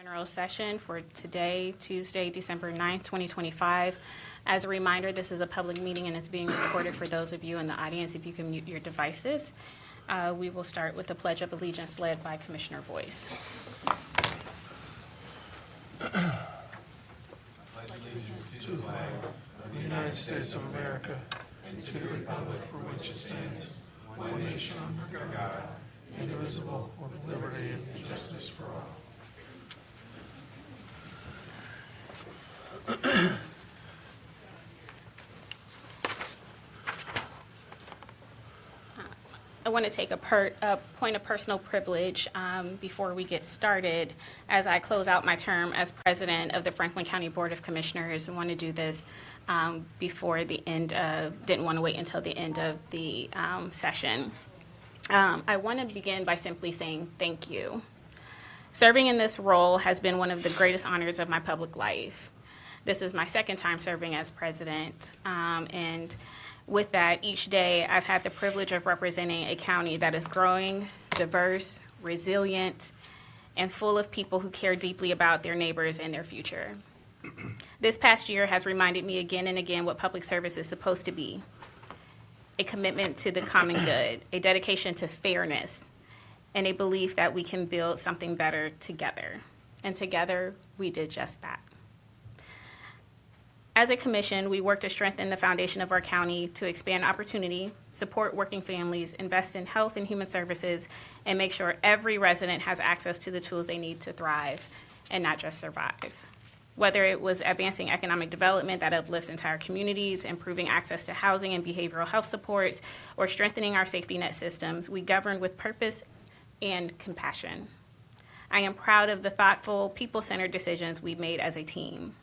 General session for today, Tuesday, December 9th, 2025. As a reminder, this is a public meeting and it's being recorded for those of you in the audience. If you can mute your devices, we will start with the Pledge of Allegiance led by Commissioner Boyce. To the flag of the United States of America and to the republic for which it stands, one nation under God, indivisible, with liberty and justice for all. I want to take a point of personal privilege before we get started. As I close out my term as president of the Franklin County Board of Commissioners, I want to do this before the end of, didn't want to wait until the end of the session. I want to begin by simply saying thank you. Serving in this role has been one of the greatest honors of my public life. This is my second time serving as president, and with that, each day I've had the privilege of representing a county that is growing, diverse, resilient, and full of people who care deeply about their neighbors and their future. This past year has reminded me again and again what public service is supposed to be: a commitment to the common good, a dedication to fairness, and a belief that we can build something better together. And together, we did just that. As a commission, we work to strengthen the foundation of our county to expand opportunity, support working families, invest in health and human services, and make sure every resident has access to the tools they need to thrive and not just survive. Whether it was advancing economic development that uplifts entire communities, improving access to housing and behavioral health supports, or strengthening our safety net systems, we govern with purpose and compassion. I am proud of the thoughtful, people-centered decisions we've made as a team.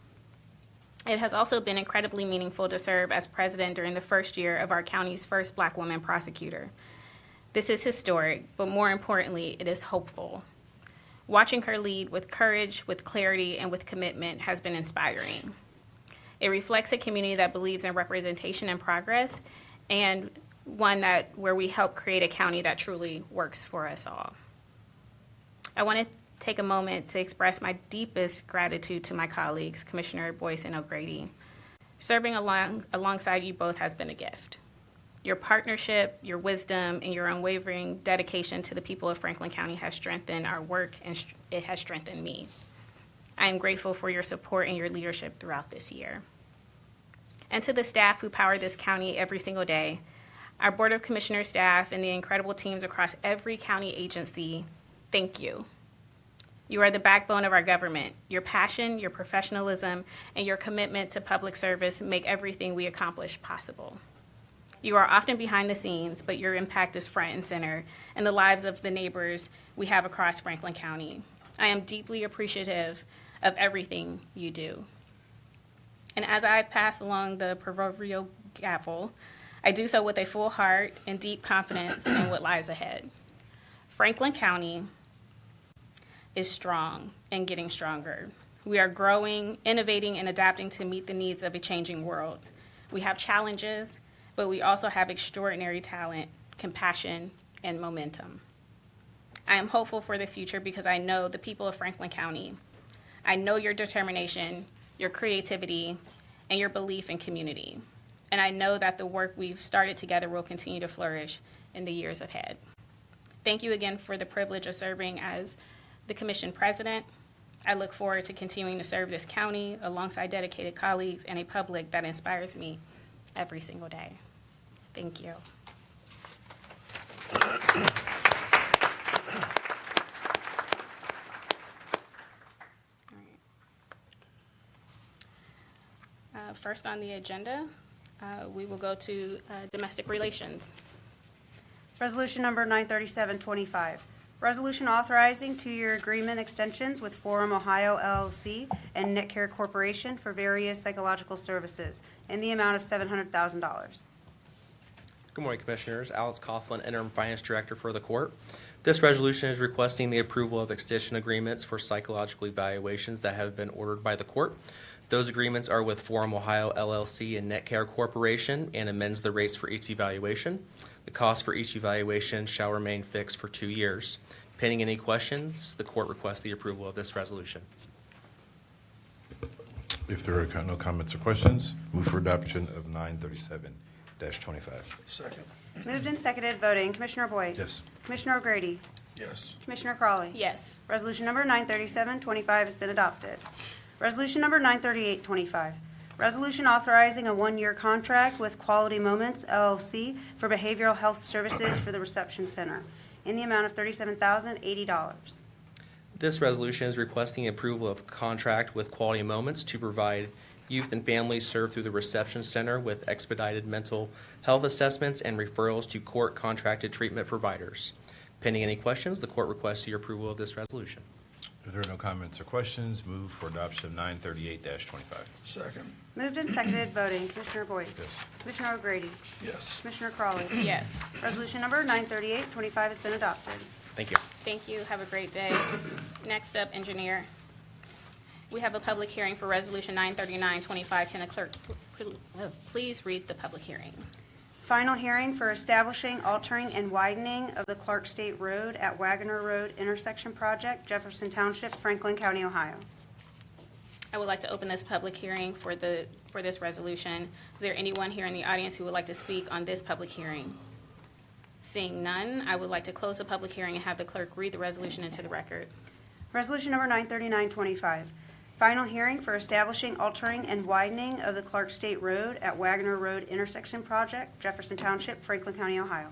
It has also been incredibly meaningful to serve as president during the first year of our county's first Black woman prosecutor. This is historic, but more importantly, it is hopeful. Watching her lead with courage, with clarity, and with commitment has been inspiring. It reflects a community that believes in representation and progress, and one where we help create a county that truly works for us all. I want to take a moment to express my deepest gratitude to my colleagues, Commissioner Boyce and O'Grady. Serving alongside you both has been a gift. Your partnership, your wisdom, and your unwavering dedication to the people of Franklin County has strengthened our work, and it has strengthened me. I am grateful for your support and your leadership throughout this year. And to the staff who power this county every single day, our Board of Commissioners staff and the incredible teams across every county agency, thank you. You are the backbone of our government. Your passion, your professionalism, and your commitment to public service make everything we accomplish possible. You are often behind the scenes, but your impact is front and center in the lives of the neighbors we have across Franklin County. I am deeply appreciative of everything you do. And as I pass along the proverbial gavel, I do so with a full heart and deep confidence in what lies ahead. Franklin County is strong and getting stronger. We are growing, innovating, and adapting to meet the needs of a changing world. We have challenges, but we also have extraordinary talent, compassion, and momentum. I am hopeful for the future because I know the people of Franklin County. I know your determination, your creativity, and your belief in community. And I know that the work we've started together will continue to flourish in the years ahead. Thank you again for the privilege of serving as the Commission President. I look forward to continuing to serve this county alongside dedicated colleagues and a public that inspires me every single day. Thank you. First on the agenda, we will go to domestic relations. Resolution number 93725. Resolution authorizing two-year agreement extensions with Forum Ohio LLC and NetCare Corporation for various psychological services in the amount of $700,000. Good morning, Commissioners. Alex Coughlin, Interim Finance Director for the Court. This resolution is requesting the approval of extension agreements for psychological evaluations that have been ordered by the Court. Those agreements are with Forum Ohio LLC and NetCare Corporation and amends the rates for each evaluation. The cost for each evaluation shall remain fixed for 2 years. Pending any questions, the court requests the approval of this resolution. If there are no comments or questions, move for adoption of 937-25. Second. Moved and seconded, voting. Commissioner Boyce? Yes. Commissioner O'Grady? Yes. Commissioner Crawley? Yes. Resolution number 937-25 has been adopted. Resolution number 938-25, resolution authorizing a one-year contract with Quality Moments LLC for behavioral health services for the reception center in the amount of $37,080. This resolution is requesting approval of contract with Quality Moments to provide youth and families served through the reception center with expedited mental health assessments and referrals to court contracted treatment providers. Pending any questions, the court requests your approval of this resolution. If there are no comments or questions, move for adoption of 938-25. Second. Moved and seconded, voting. Commissioner Boyce? Yes. Commissioner O'Grady? Yes. Commissioner Crawley? Yes. Resolution number 938-25 has been adopted. Thank you. Thank you. Have a great day. Next up, engineer. We have a public hearing for Resolution 939-25. Can the clerk please read the public hearing? Final hearing for establishing, altering, and widening of the Clark State Road at Wagoner Road intersection project, Jefferson Township, Franklin County, Ohio. I would like to open this public hearing for this resolution. Is there anyone here in the audience who would like to speak on this public hearing? Seeing none, I would like to close the public hearing and have the clerk read the resolution into the record. Resolution number 939-25, final hearing for establishing, altering, and widening of the Clark State Road at Wagoner Road intersection project, Jefferson Township, Franklin County, Ohio.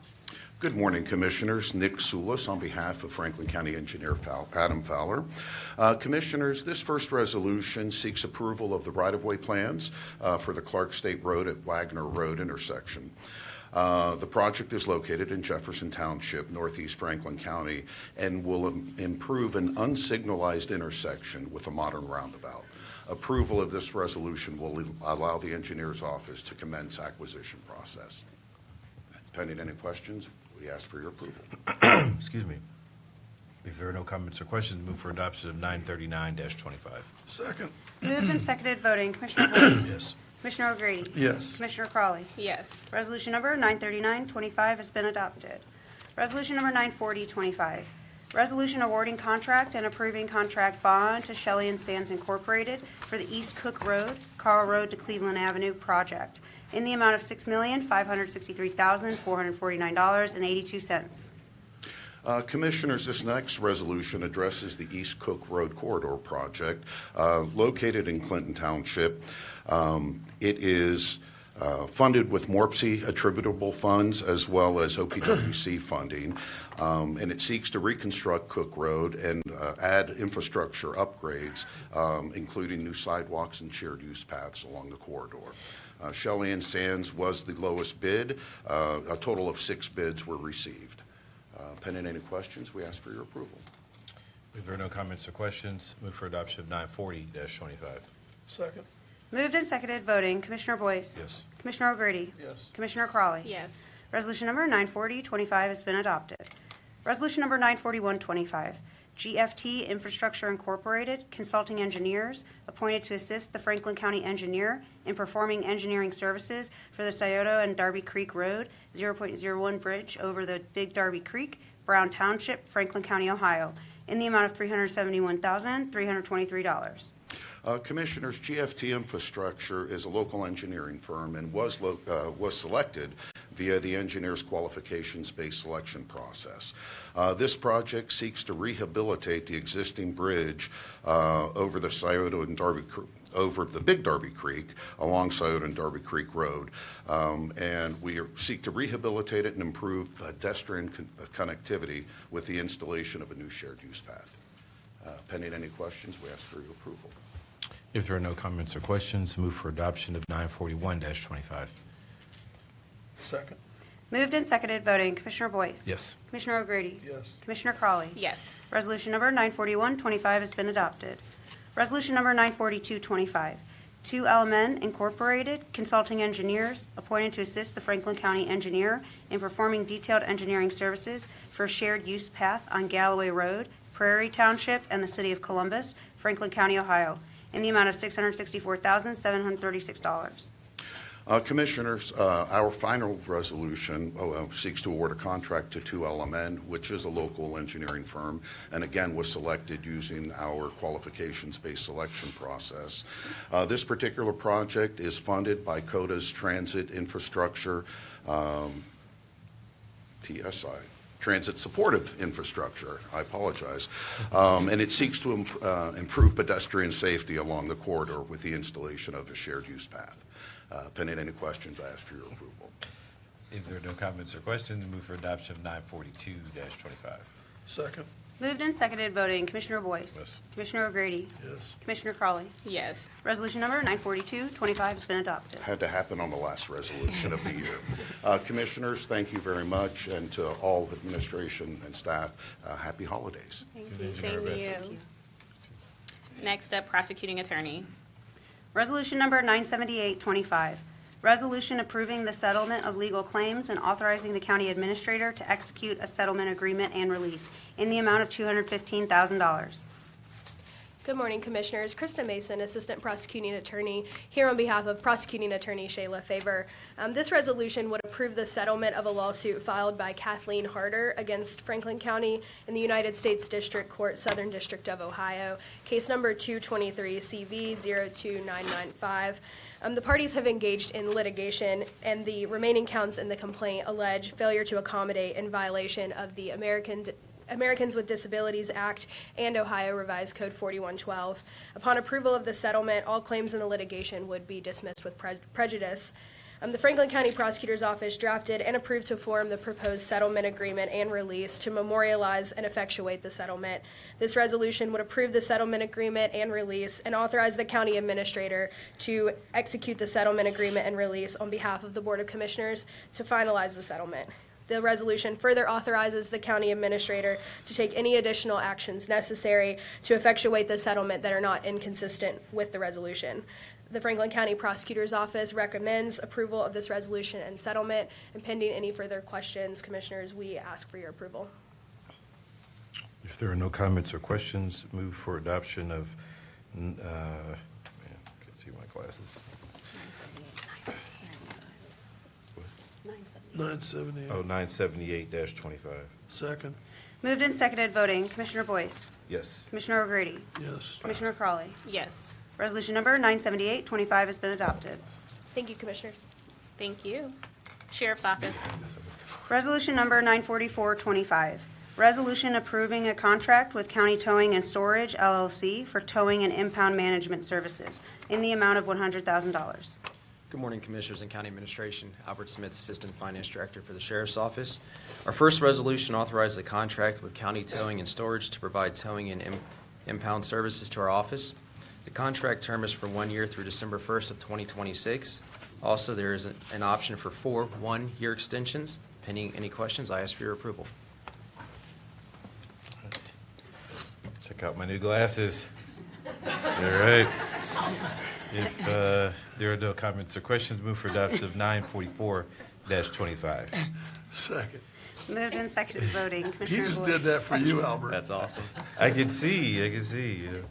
Good morning, Commissioners. Nick Soulis on behalf of Franklin County Engineer Adam Fowler. Commissioners, this first resolution seeks approval of the right-of-way plans for the Clark State Road at Wagner Road intersection. The project is located in Jefferson Township, northeast Franklin County, and will improve an unsignalized intersection with a modern roundabout. Approval of this resolution will allow the engineer's office to commence acquisition process. Pending any questions, we ask for your approval. Excuse me. If there are no comments or questions, move for adoption of 939-25. Second. Moved and seconded, voting. Commissioner Boyce? Yes. Commissioner O'Grady? Yes. Commissioner Crawley? Yes. Resolution number 939-25 has been adopted. Resolution number 940-25, resolution awarding contract and approving contract bond to Shelley and Sands Incorporated for the East Cook Road, Carl Road to Cleveland Avenue project in the amount of $6,563,449.82. Commissioners, this next resolution addresses the East Cook Road Corridor project located in Clinton Township. It is funded with MORPC attributable funds as well as OPWC funding, and it seeks to reconstruct Cook Road and add infrastructure upgrades, including new sidewalks and shared use paths along the corridor. Shelley and Sands was the lowest bid. A total of 6 bids were received. Pending any questions, we ask for your approval. If there are no comments or questions, move for adoption of 940-25. Second. Moved and seconded, voting. Commissioner Boyce? Yes. Commissioner O'Grady? Yes. Commissioner Crawley? Yes. Resolution number 940-25 has been adopted. Resolution number 941-25, GFT Infrastructure Incorporated, consulting engineers appointed to assist the Franklin County engineer in performing engineering services for the Scioto and Darby Creek Road 0.01 bridge over the Big Darby Creek, Brown Township, Franklin County, Ohio, in the amount of $371,323. Commissioners, GFT Infrastructure is a local engineering firm and was selected via the engineer's qualifications-based selection process. This project seeks to rehabilitate the existing bridge over the Scioto and Darby over the Big Darby Creek along Scioto and Darby Creek Road, and we seek to rehabilitate it and improve pedestrian connectivity with the installation of a new shared use path. Pending any questions, we ask for your approval. If there are no comments or questions, move for adoption of 941-25. Second. Moved and seconded, voting. Commissioner Boyce? Yes. Commissioner O'Grady? Yes. Commissioner Crawley? Yes. Resolution number 941-25 has been adopted. Resolution number 942-25, 2LMN Incorporated, consulting engineers appointed to assist the Franklin County engineer in performing detailed engineering services for shared use path on Galloway Road, Prairie Township, and the City of Columbus, Franklin County, Ohio, in the amount of $664,736. Commissioners, our final resolution seeks to award a contract to 2LMN, which is a local engineering firm, and again was selected using our qualifications-based selection process. This particular project is funded by CODA's Transit Infrastructure, TSI, Transit Supportive Infrastructure, I apologize, and it seeks to improve pedestrian safety along the corridor with the installation of a shared use path. Pending any questions, I ask for your approval. If there are no comments or questions, move for adoption of 942-25. Second. Moved and seconded voting, Commissioner Boyce. Yes. Commissioner O'Grady. Yes. Commissioner Crawley. Yes. Resolution number 942-25 has been adopted. Had to happen on the last resolution of the year. Commissioners, thank you very much, and to all administration and staff, happy holidays. Thank Good you. evening, Same to Arbus. you. Next up, prosecuting attorney. Resolution number 978-25, resolution approving the settlement of legal claims and authorizing the county administrator to execute a settlement agreement and release in the amount of $215,000. Good morning, Commissioners. Krista Mason, Assistant Prosecuting Attorney, here on behalf of Prosecuting Attorney Shayla Favor. This resolution would approve the settlement of a lawsuit filed by Kathleen Harder against Franklin County in the United States District Court, Southern District of Ohio, case number 223 CV 02995. The parties have engaged in litigation, and the remaining counts in the complaint allege failure to accommodate in violation of the Americans with Disabilities Act and Ohio Revised Code 4112. Upon approval of the settlement, all claims in the litigation would be dismissed with prejudice. The Franklin County Prosecutor's Office drafted and approved to form the proposed settlement agreement and release to memorialize and effectuate the settlement. This resolution would approve the settlement agreement and release and authorize the county administrator to execute the settlement agreement and release on behalf of the Board of Commissioners to finalize the settlement. The resolution further authorizes the county administrator to take any additional actions necessary to effectuate the settlement that are not inconsistent with the resolution. The Franklin County Prosecutor's Office recommends approval of this resolution and settlement, and pending any further questions, Commissioners, we ask for your approval. If there are no comments or questions, move for adoption of, man, can't see my glasses. 978. Oh, 978-25. Second. Moved and seconded voting, Commissioner Boyce. Yes. Commissioner O'Grady. Yes. Commissioner Crawley. Yes. Resolution number 978-25 has been adopted. Thank you, Commissioners. Thank you. Sheriff's Office. Resolution number 944-25, resolution approving a contract with County Towing and Storage LLC for towing and impound management services in the amount of $100,000. Good morning, Commissioners and County Administration. Albert Smith, Assistant Finance Director for the Sheriff's Office. Our first resolution authorizes a contract with County Towing and Storage to provide towing and impound services to our office. The contract term is for 1 year through December 1st of 2026. Also, there is an option for 4 one-year extensions. Pending any questions, I ask for your approval. Check out my new glasses. All right. If there are no comments or questions, move for adoption of 944-25. Second. Moved and seconded voting, He Commissioner just Boyd. did that for you, Albert. That's awesome. I can see. You know.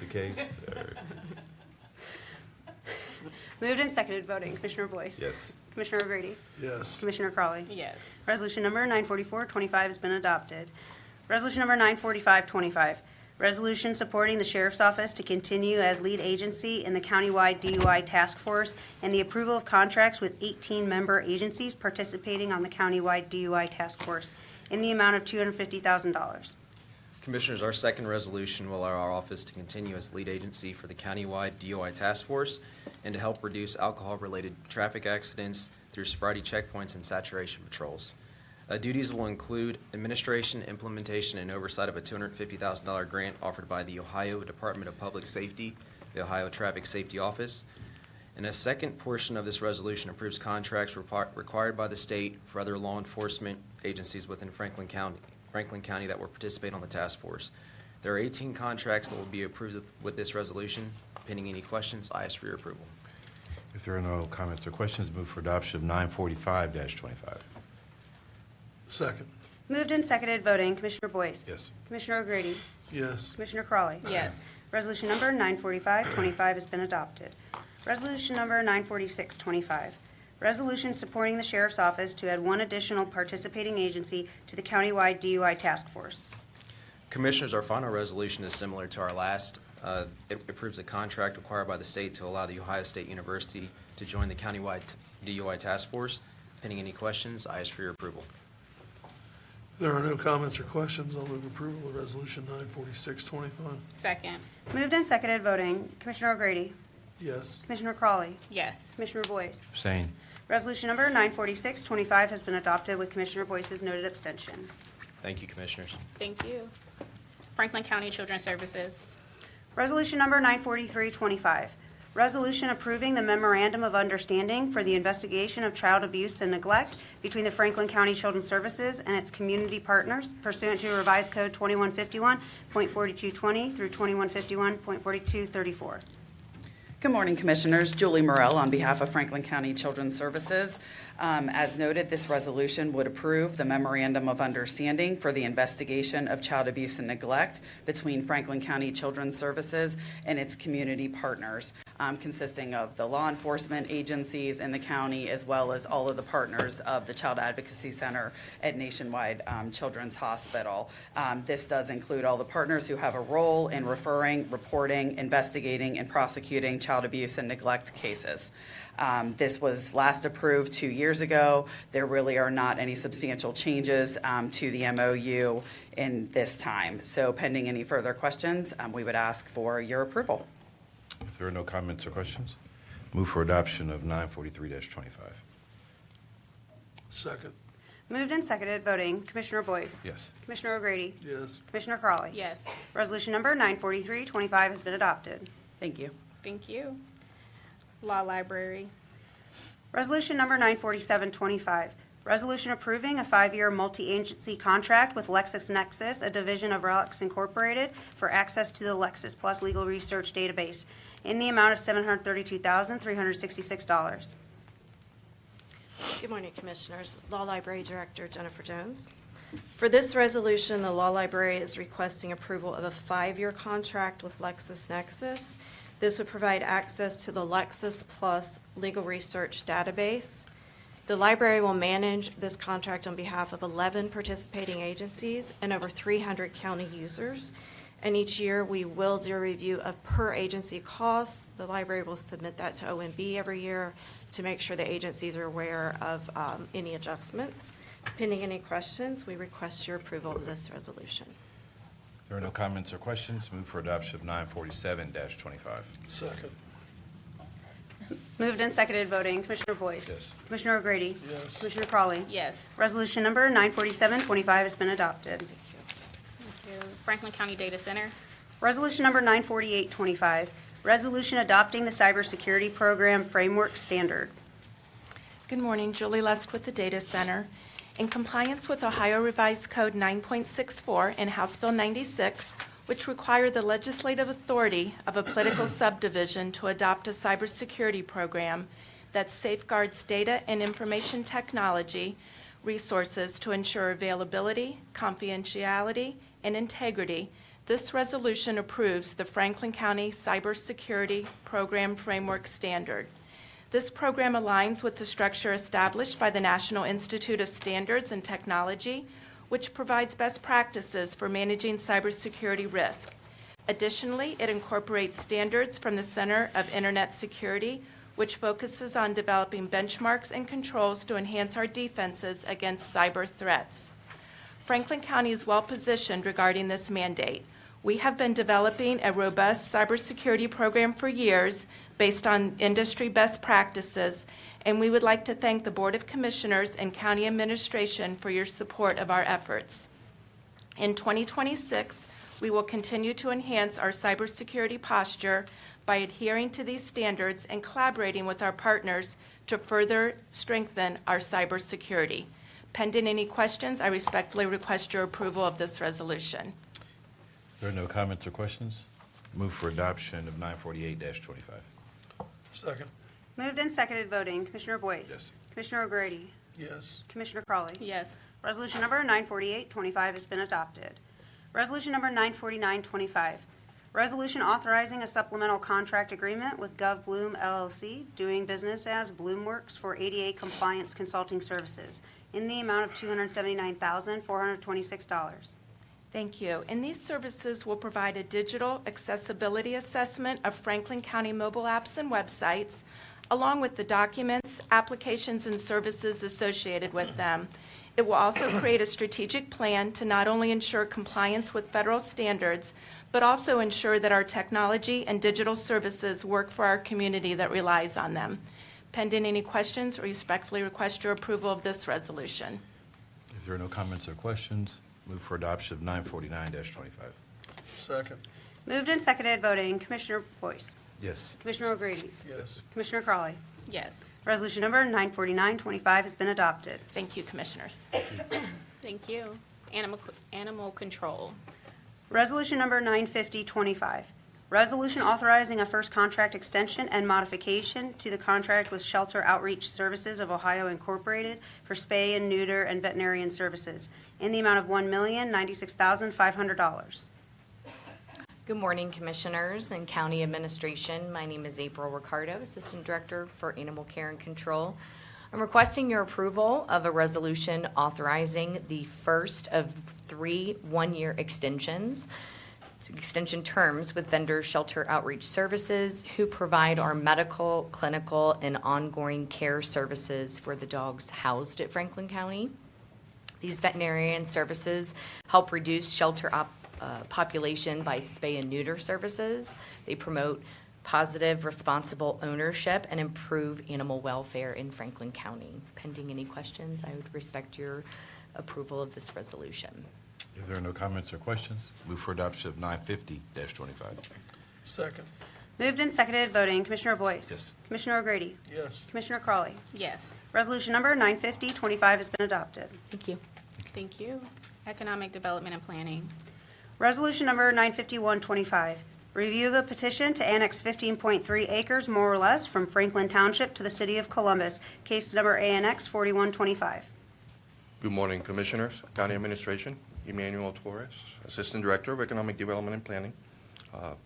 The case? All right. Moved and seconded voting, Commissioner Boyce. Yes. Commissioner O'Grady. Yes. Commissioner Crawley. Yes. Resolution number 944-25 has been adopted. Resolution number 945-25, resolution supporting the Sheriff's Office to continue as lead agency in the countywide DUI task force and the approval of contracts with 18 member agencies participating on the countywide DUI task force in the amount of $250,000. Commissioners, our second resolution will allow our office to continue as lead agency for the countywide DUI task force and to help reduce alcohol-related traffic accidents through sobriety checkpoints and saturation patrols. Duties will include administration, implementation, and oversight of a $250,000 grant offered by the Ohio Department of Public Safety, the Ohio Traffic Safety Office. And a second portion of this resolution approves contracts required by the state for other law enforcement agencies within Franklin County that will participate on the task force. There are 18 contracts that will be approved with this resolution. Pending any questions, I ask for your approval. If there are no comments or questions, move for adoption of 945-25. Second. Moved and seconded voting, Commissioner Boyce. Yes. Commissioner O'Grady. Yes. Commissioner Crawley. Yes. Resolution number 945-25 has been adopted. Resolution number 94625, resolution supporting the Sheriff's Office to add one additional participating agency to the countywide DUI task force. Commissioners, our final resolution is similar to our last. It approves a contract required by the state to allow the Ohio State University to join the countywide DUI task force. Pending any questions, I ask for your approval. If there are no comments or questions, I'll move approval of Resolution 94625. Second. Moved and seconded, voting. Commissioner O'Grady? Yes. Commissioner Crawley? Yes. Commissioner Boyce? Abstain. Resolution number 94625 has been adopted with Commissioner Boyce's noted abstention. Thank you, Commissioners. Thank you. Franklin County Children's Services. Resolution number 94325, resolution approving the memorandum of understanding for the investigation of child abuse and neglect between the Franklin County Children's Services and its community partners pursuant to Revised Code 2151.4220 through 2151.4234. Good morning, Commissioners. Julie Morell on behalf of Franklin County Children's Services. As noted, this resolution would approve the memorandum of understanding for the investigation of child abuse and neglect between Franklin County Children's Services and its community partners, consisting of the law enforcement agencies in the county, as well as all of the partners of the Child Advocacy Center at Nationwide Children's Hospital. This does include all the partners who have a role in referring, reporting, investigating, and prosecuting child abuse and neglect cases. This was last approved 2 years ago. There really are not any substantial changes to the MOU in this time. So pending any further questions, we would ask for your approval. If there are no comments or questions, move for adoption of 943-25. Second. Moved and seconded, voting. Commissioner Boyce? Yes. Commissioner O'Grady? Yes. Commissioner Crawley? Yes. Resolution number 94325 has been adopted. Thank you. Thank you. Law Library. Resolution number 94725, resolution approving a 5-year multi-agency contract with LexisNexis, a division of RELX Incorporated, for access to the Lexis Plus legal research database in the amount of $732,366. Good morning, Commissioners. Law Library Director Jennifer Jones. For this resolution, the Law Library is requesting approval of a 5-year contract with LexisNexis. This would provide access to the Lexis Plus legal research database. The library will manage this contract on behalf of 11 participating agencies and over 300 county users. And each year, we will do a review of per-agency costs. The library will submit that to OMB every year to make sure the agencies are aware of any adjustments. Pending any questions, we request your approval of this resolution. If there are no comments or questions, move for adoption of 947-25. Second. Moved and seconded, voting. Commissioner Boyce? Yes. Commissioner O'Grady? Yes. Commissioner Crawley? Yes. Resolution number 94725 has been adopted. Thank you. Franklin County Data Center. Resolution number 94825, resolution adopting the cybersecurity program framework standard. Good morning, Julie Lust with the Data Center. In compliance with Ohio Revised Code 9.64 and House Bill 96, which require the legislative authority of a political subdivision to adopt a cybersecurity program that safeguards data and information technology resources to ensure availability, confidentiality, and integrity, this resolution approves the Franklin County Cybersecurity Program Framework Standard. This program aligns with the structure established by the National Institute of Standards and Technology, which provides best practices for managing cybersecurity risk. Additionally, it incorporates standards from the Center of Internet Security, which focuses on developing benchmarks and controls to enhance our defenses against cyber threats. Franklin County is well-positioned regarding this mandate. We have been developing a robust cybersecurity program for years based on industry best practices, and we would like to thank the Board of Commissioners and County Administration for your support of our efforts. In 2026, we will continue to enhance our cybersecurity posture by adhering to these standards and collaborating with our partners to further strengthen our cybersecurity. Pending any questions, I respectfully request your approval of this resolution. If there are no comments or questions, move for adoption of 948-25. Second. Moved and seconded, voting. Commissioner Boyce? Yes. Commissioner O'Grady? Yes. Commissioner Crawley? Yes. Resolution number 94825 has been adopted. Resolution number 94925, Resolution authorizing a supplemental contract agreement with GovBloom LLC, doing business as Bloomworks for ADA compliance consulting services in the amount of $279,426. Thank you. And these services will provide a digital accessibility assessment of Franklin County mobile apps and websites, along with the documents, applications, and services associated with them. It will also create a strategic plan to not only ensure compliance with federal standards, but also ensure that our technology and digital services work for our community that relies on them. Pending any questions, we respectfully request your approval of this resolution. If there are no comments or questions, move for adoption of 949-25. Second. Moved and seconded, voting, Commissioner Boyce, Yes. Commissioner O'Grady, Yes. Commissioner Crawley. Yes. Resolution number 94925 has been adopted. Thank you, Commissioners. Thank you. Animal control. Resolution number 95025, resolution authorizing a first contract extension and modification to the contract with Shelter Outreach Services of Ohio Incorporated for spay and neuter and veterinarian services in the amount of $1,096,500. Good morning, Commissioners and County Administration. My name is April Ricardo, Assistant Director for Animal Care and Control. I'm requesting your approval of a resolution authorizing the first of 3 one-year extension terms with vendor Shelter Outreach Services, who provide our medical, clinical, and ongoing care services for the dogs housed at Franklin County. These veterinarian services help reduce shelter population by spay and neuter services. They promote positive, responsible ownership and improve animal welfare in Franklin County. Pending any questions, I would respect your approval of this resolution. If there are no comments or questions, move for adoption of 950-25. Second. Moved and seconded, voting, Commissioner Boyce. Yes. Commissioner O'Grady. Yes. Commissioner Crawley. Yes. Resolution number 95025 has been adopted. Thank you. Thank you. Economic development and planning. Resolution number 95125, review of a petition to annex 15.3 acres more or less from Franklin Township to the City of Columbus, case number ANX 4125. Good morning, Commissioners, County Administration. Emmanuel Torres, Assistant Director of Economic Development and Planning.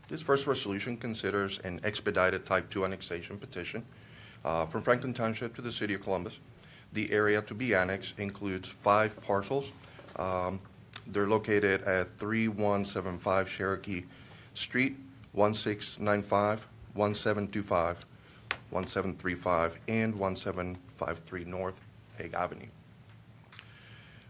This first resolution considers an expedited Type 2 annexation petition from Franklin Township to the City of Columbus. The area to be annexed includes 5 parcels. They're located at 3175 Cherokee Street, 1695, 1725, 1735, and 1753 North Hague Avenue.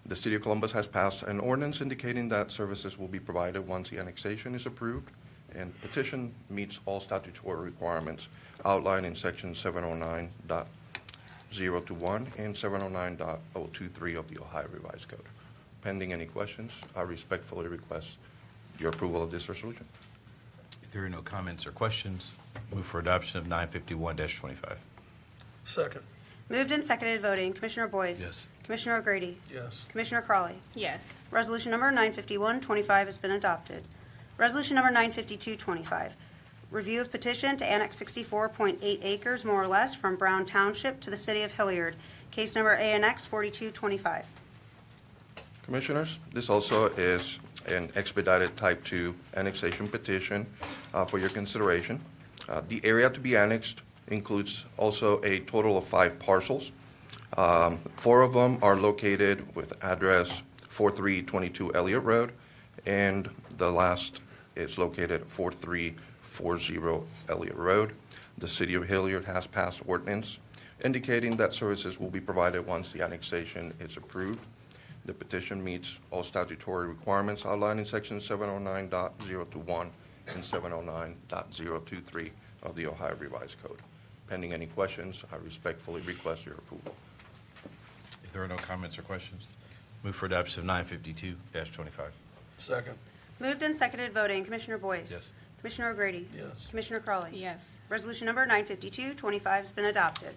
The City of Columbus has passed an ordinance indicating that services will be provided once the annexation is approved, and the petition meets all statutory requirements outlined in Section 709.021 and 709.023 of the Ohio Revised Code. Pending any questions, I respectfully request your approval of this resolution. If there are no comments or questions, move for adoption of 951-25. Second. Moved and seconded, voting, Commissioner Boyce. Yes. Commissioner O'Grady. Yes. Commissioner Crawley. Yes. Resolution number 95125 has been adopted. Resolution number 95225, review of petition to annex 64.8 acres more or less from Brown Township to the City of Hilliard, case number ANX 4225. Commissioners, this also is an expedited Type 2 annexation petition for your consideration. The area to be annexed includes also a total of 5 parcels. 4 of them are located with address 4322 Elliott Road, and the last is located at 4340 Elliott Road. The City of Hilliard has passed ordinance indicating that services will be provided once the annexation is approved. The petition meets all statutory requirements outlined in Section 709.021 and 709.023 of the Ohio Revised Code. Pending any questions, I respectfully request your approval. If there are no comments or questions, move for adoption of 952-25. Second. Moved and seconded, voting, Commissioner Boyce. Yes. Commissioner O'Grady. Yes. Commissioner Crawley. Yes. Resolution number 95225 has been adopted.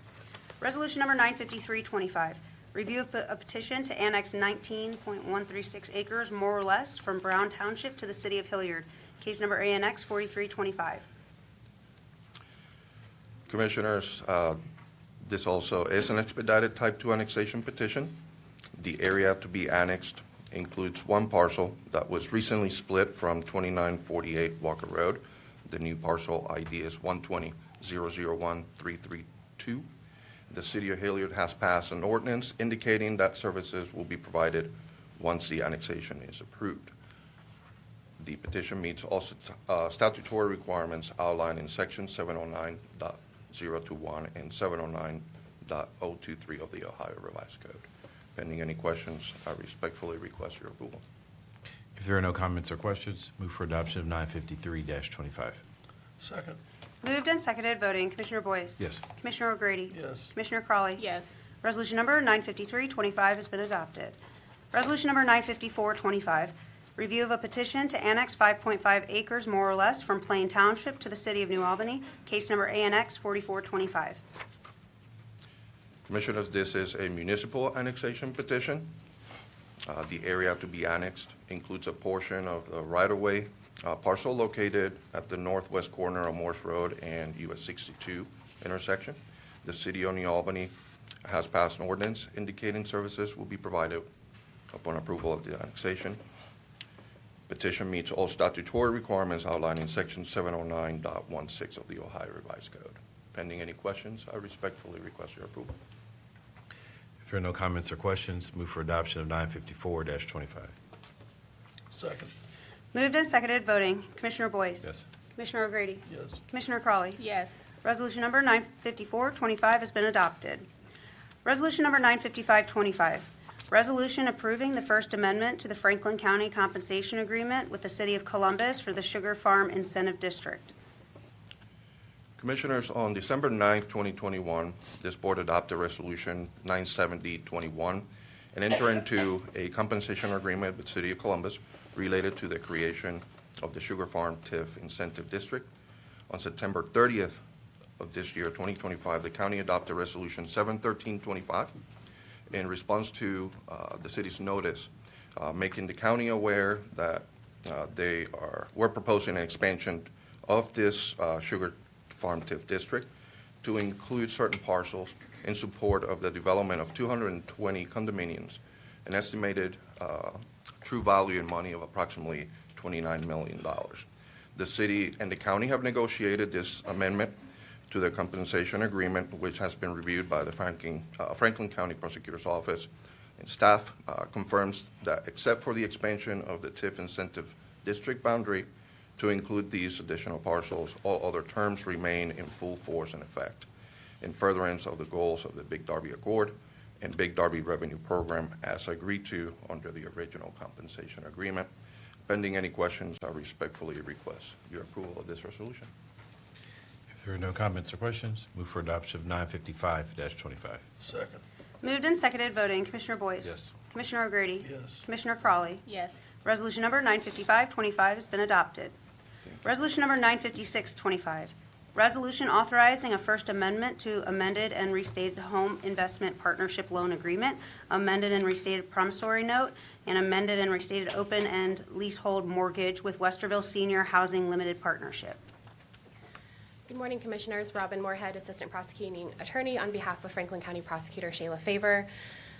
Resolution number 95325, review of a petition to annex 19.136 acres more or less from Brown Township to the City of Hilliard, case number ANX 4325. Commissioners, this also is an expedited Type 2 annexation petition. The area to be annexed includes one parcel that was recently split from 2948 Walker Road. The new parcel ID is 120-001-332. The City of Hilliard has passed an ordinance indicating that services will be provided once the annexation is approved. The petition meets all statutory requirements outlined in Section 709.021 and 709.023 of the Ohio Revised Code. Pending any questions, I respectfully request your approval. If there are no comments or questions, move for adoption of 953-25. Second. Moved and seconded, voting. Commissioner Boyce? Yes. Commissioner O'Grady? Yes. Commissioner Crawley? Yes. Resolution number 953-25 has been adopted. Resolution number 954-25, review of a petition to annex 5.5 acres more or less from Plain Township to the City of New Albany, case number ANX 4425. Commissioners, this is a municipal annexation petition. The area to be annexed includes a portion of the right-of-way parcel located at the northwest corner of Morse Road and US 62 intersection. The City of New Albany has passed an ordinance indicating services will be provided upon approval of the annexation. Petition meets all statutory requirements outlined in Section 709.16 of the Ohio Revised Code. Pending any questions, I respectfully request your approval. If there are no comments or questions, move for adoption of 954-25. Second. Moved and seconded, voting. Commissioner Boyce? Yes. Commissioner O'Grady? Yes. Commissioner Crawley? Yes. Resolution number 954-25 has been adopted. Resolution number 955-25, resolution approving the First Amendment to the Franklin County Compensation Agreement with the City of Columbus for the Sugar Farm Incentive District. Commissioners, on December 9th, 2021, this board adopted Resolution 970-21 and entered into a compensation agreement with the City of Columbus related to the creation of the Sugar Farm TIF Incentive District. On September 30th of this year, 2025, the county adopted Resolution 713-25 in response to the city's notice, making the county aware that we're proposing an expansion of this Sugar Farm TIF District to include certain parcels in support of the development of 220 condominiums, an estimated true value in money of approximately $29 million. The city and the county have negotiated this amendment to their compensation agreement, which has been reviewed by the Franklin County Prosecutor's Office, and staff confirms that except for the expansion of the TIF incentive district boundary to include these additional parcels, all other terms remain in full force and effect, in furtherance of the goals of the Big Darby Accord and Big Darby Revenue Program as agreed to under the original compensation agreement. Pending any questions, I respectfully request your approval of this resolution. If there are no comments or questions, move for adoption of 955-25. Second. Moved and seconded, voting. Commissioner Boyce? Yes. Commissioner O'Grady? Yes. Commissioner Crawley? Yes. Resolution number 955-25 has been adopted. Resolution number 956-25, resolution authorizing a First Amendment to amended and restated Home Investment Partnership Loan Agreement, amended and restated promissory note, and amended and restated open-end leasehold mortgage with Westerville Senior Housing Limited Partnership. Good morning, Commissioners. Robin Moorhead, Assistant Prosecuting Attorney on behalf of Franklin County Prosecutor Shayla Favor.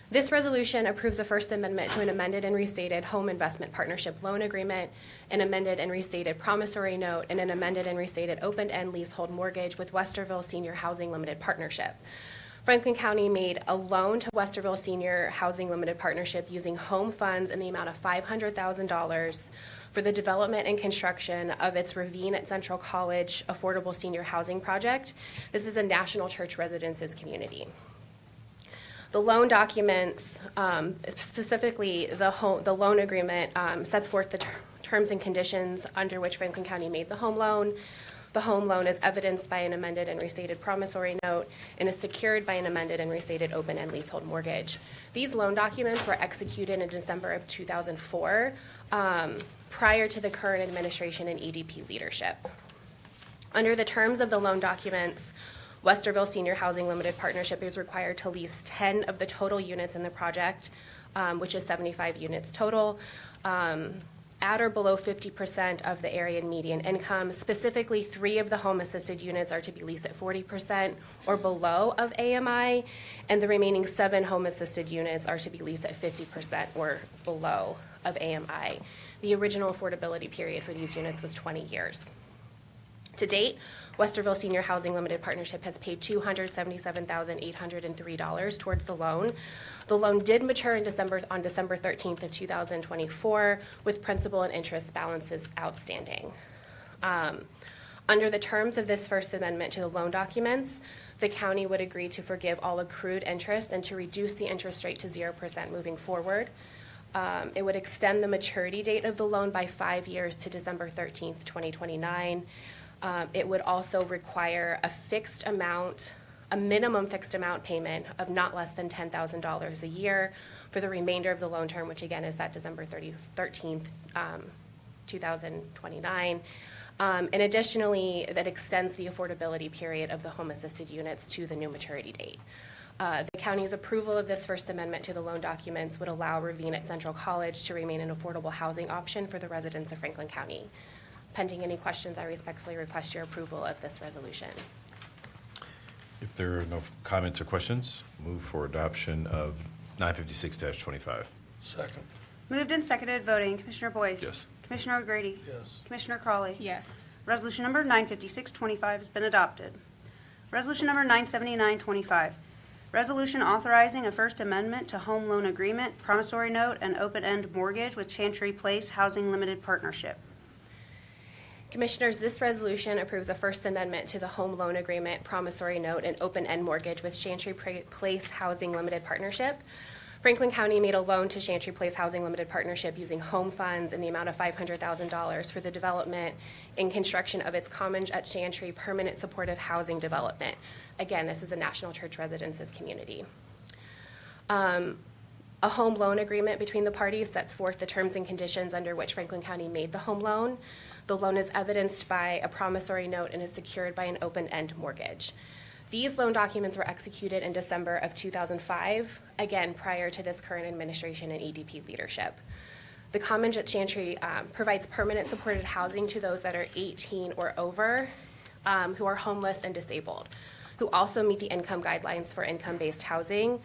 This resolution approves a First Amendment to an amended and restated Home Investment Partnership Loan Agreement, an amended and restated promissory note, and an amended and restated open-end leasehold mortgage with Westerville Senior Housing Limited Partnership. Franklin County made a loan to Westerville Senior Housing Limited Partnership using home funds in the amount of $500,000 for the development and construction of its Ravine at Central College Affordable Senior Housing Project. This is a National Church Residences community. The loan documents, specifically the loan agreement, sets forth the terms and conditions under which Franklin County made the home loan. The home loan is evidenced by an amended and restated promissory note and is secured by an amended and restated open-end leasehold mortgage. These loan documents were executed in December of 2004, prior to the current administration and EDP leadership. Under the terms of the loan documents, Westerville Senior Housing Limited Partnership is required to lease 10 of the total units in the project, which is 75 units total. at or below 50% of the area median income. Specifically, 3 of the home-assisted units are to be leased at 40% or below of AMI, and the remaining 7 home-assisted units are to be leased at 50% or below of AMI. The original affordability period for these units was 20 years. To date, Westerville Senior Housing Limited Partnership has paid $277,803 towards the loan. The loan did mature on December 13th of 2024, with principal and interest balances outstanding. Under the terms of this First Amendment to the loan documents, the county would agree to forgive all accrued interest and to reduce the interest rate to 0% moving forward. It would extend the maturity date of the loan by 5 years to December 13th, 2029. It would also require a minimum fixed amount payment of not less than $10,000 a year for the remainder of the loan term, which again is that December 13th, 2029. And additionally, that extends the affordability period of the home-assisted units to the new maturity date. The county's approval of this First Amendment to the loan documents would allow Ravine at Central College to remain an affordable housing option for the residents of Franklin County. Pending any questions, I respectfully request your approval of this resolution. If there are no comments or questions, move for adoption of 956-25. Second. Moved and seconded, voting. Commissioner Boyce? Yes. Commissioner O'Grady? Yes. Commissioner Crawley? Yes. Resolution number 95625 has been adopted. Resolution number 97925, resolution authorizing a First Amendment to Home Loan Agreement, Promissory Note, and Open-End Mortgage with Chantry Place Housing Limited Partnership. Commissioners, this resolution approves a First Amendment to the Home Loan Agreement, Promissory Note, and Open-End Mortgage with Chantry Place Housing Limited Partnership. Franklin County made a loan to Chantry Place Housing Limited Partnership using home funds in the amount of $500,000 for the development and construction of its Commons at Chantry Permanent Supportive Housing Development. Again, this is a National Church Residences community. A home loan agreement between the parties sets forth the terms and conditions under which Franklin County made the home loan. The loan is evidenced by a promissory note and is secured by an open-end mortgage. These loan documents were executed in December of 2005, again, prior to this current administration and EDP leadership. The Commons at Chantry provides permanent supported housing to those that are 18 or over, who are homeless and disabled, who also meet the income guidelines for income-based housing.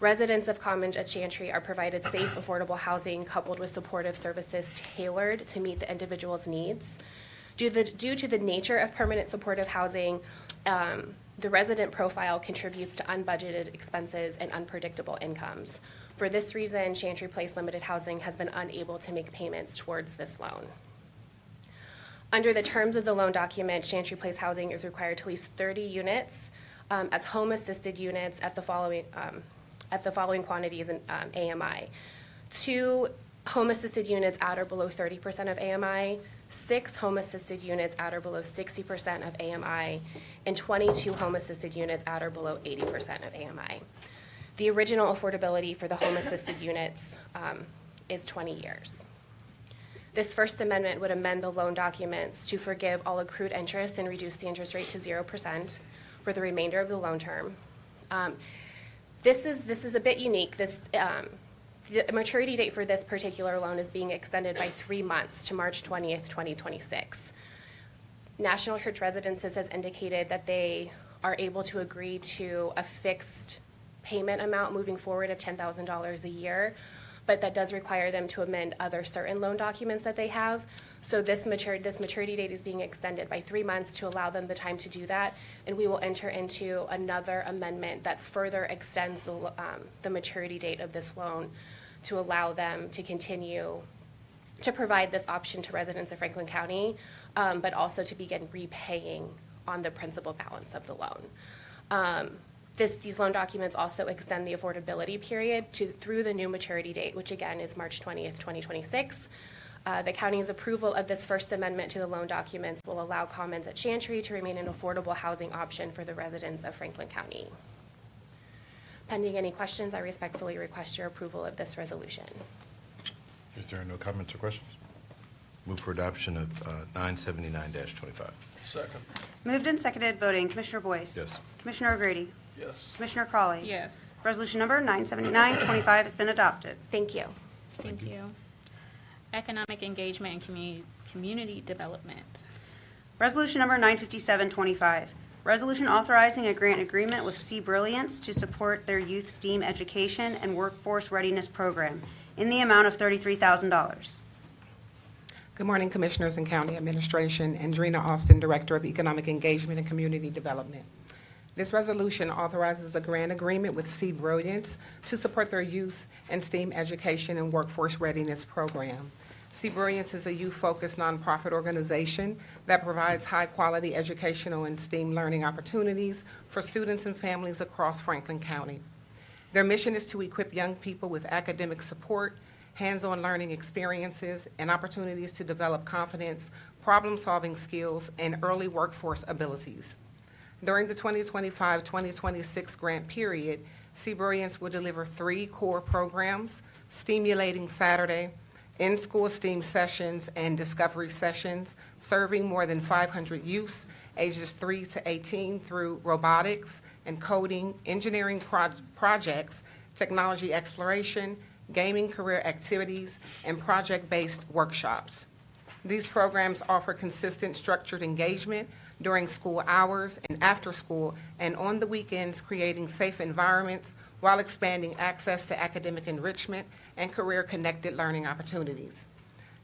Residents of Commons at Chantry are provided safe, affordable housing coupled with supportive services tailored to meet the individual's needs. Due to the nature of permanent supportive housing, the resident profile contributes to unbudgeted expenses and unpredictable incomes. For this reason, Chantry Place Limited Housing has been unable to make payments towards this loan. Under the terms of the loan document, Chantry Place Housing is required to lease 30 units as home-assisted units at the following quantities in AMI. 2 home-assisted units at or below 30% of AMI, 6 home-assisted units at or below 60% of AMI, and 22 home-assisted units at or below 80% of AMI. The original affordability for the home-assisted units is 20 years. This First Amendment would amend the loan documents to forgive all accrued interest and reduce the interest rate to 0% for the remainder of the loan term. This is a bit unique. The maturity date for this particular loan is being extended by 3 months to March 20th, 2026. National Church Residences has indicated that they are able to agree to a fixed payment amount moving forward of $10,000 a year, but that does require them to amend other certain loan documents that they have. So this maturity date is being extended by 3 months to allow them the time to do that, and we will enter into another amendment that further extends the maturity date of this loan to allow them to continue to provide this option to residents of Franklin County, but also to begin repaying on the principal balance of the loan. These loan documents also extend the affordability period through the new maturity date, which again is March 20th, 2026. The county's approval of this First Amendment to the loan documents will allow Commons at Chantry to remain an affordable housing option for the residents of Franklin County. Pending any questions, I respectfully request your approval of this resolution. If there are no comments or questions, move for adoption of 979-25. Second. Moved and seconded, voting. Commissioner Boyce? Yes. Commissioner O'Grady? Yes. Commissioner Crawley? Yes. Resolution number 97925 has been adopted. Thank you. Thank you. economic engagement and community development. Resolution number 95725, resolution authorizing a grant agreement with Sea Brilliance to support their youth STEAM education and workforce readiness program in the amount of $33,000. Good morning, Commissioners and County Administration. Andrina Austin, Director of Economic Engagement and Community Development. This resolution authorizes a grant agreement with Sea Brilliance to support their youth and STEAM education and workforce readiness program. Sea Brilliance is a youth-focused nonprofit organization that provides high-quality educational and STEAM learning opportunities for students and families across Franklin County. Their mission is to equip young people with academic support, hands-on learning experiences, and opportunities to develop confidence, problem-solving skills, and early workforce abilities. During the 2025-2026 grant period, Sea Brilliance will deliver 3 core programs: Stimulating Saturday, in-school STEAM sessions, and discovery sessions, serving more than 500 youths ages 3 to 18 through robotics and coding, engineering projects, technology exploration, gaming career activities, and project-based workshops. These programs offer consistent structured engagement during school hours and after school and on the weekends, creating safe environments while expanding access to academic enrichment and career-connected learning opportunities.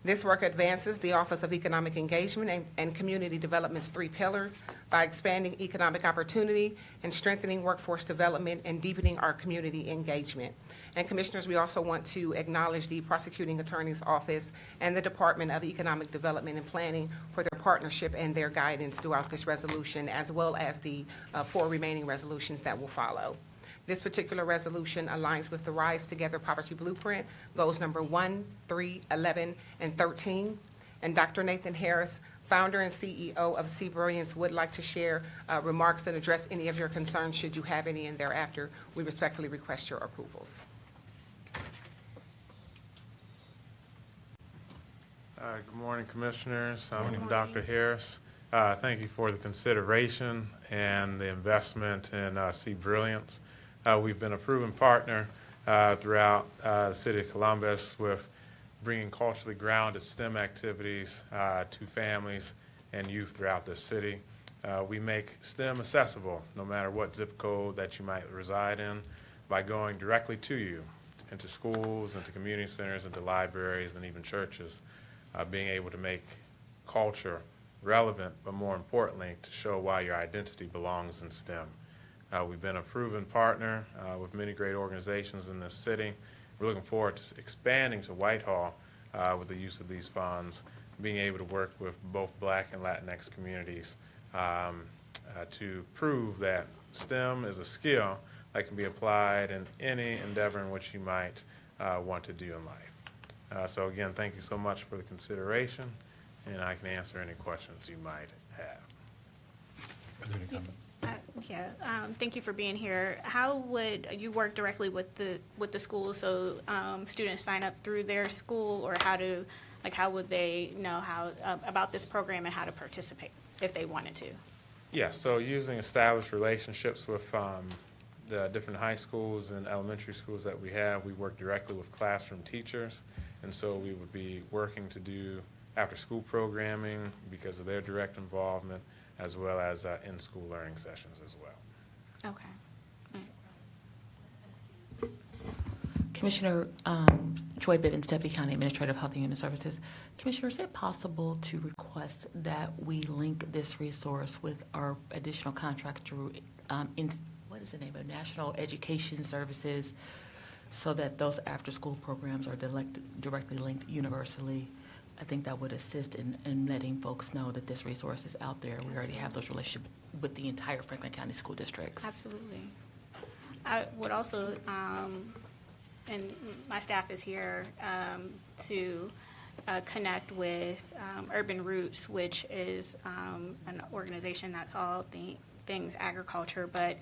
This work advances the Office of Economic Engagement and Community Development's 3 pillars by expanding economic opportunity and strengthening workforce development and deepening our community engagement. And Commissioners, we also want to acknowledge the Prosecuting Attorney's Office and the Department of Economic Development and Planning for their partnership and their guidance throughout this resolution, as well as the 4 remaining resolutions that will follow. This particular resolution aligns with the Rise Together Poverty Blueprint, goals number 1, 3, 11, and 13. And Dr. Nathan Harris, founder and CEO of Sea Brilliance, would like to share remarks and address any of your concerns, should you have any, and thereafter, we respectfully request your approvals. Good morning, Commissioners. I'm Dr. Harris. Thank you for the consideration and the investment in Sea Brilliance. We've been a proven partner throughout the city of Columbus with bringing culturally grounded STEM activities to families and youth throughout the city. We make STEM accessible no matter what zip code that you might reside in by going directly to you, into schools, into community centers, into libraries, and even churches. Being able to make culture relevant, but more importantly, to show why your identity belongs in STEM. We've been a proven partner with many great organizations in this city. We're looking forward to expanding to Whitehall with the use of these funds, being able to work with both Black and Latinx communities to prove that STEM is a skill that can be applied in any endeavor in which you might want to do in life. So again, thank you so much for the consideration, and I can answer any questions you might have. Thank you for being here. How would you work directly with the schools? So students sign up through their school, or how would they know about this program and how to participate if they wanted to? Yeah, so using established relationships with the different high schools and elementary schools that we have, we work directly with classroom teachers, and so we would be working to do after-school programming because of their direct involvement, as well as in-school learning sessions as well. Okay. Commissioner Troy Bivens, Deputy County Administrator of Health and Human Services. Commissioner, is it possible to request that we link this resource with our additional contract through, what is the name of it, National Education Services, so that those after-school programs are directly linked universally? I think that would assist in letting folks know that this resource is out there. We already have those relationships with the entire Franklin County school districts. Absolutely. I would also, and my staff is here to connect with Urban Roots, which is an organization that's all things agriculture, but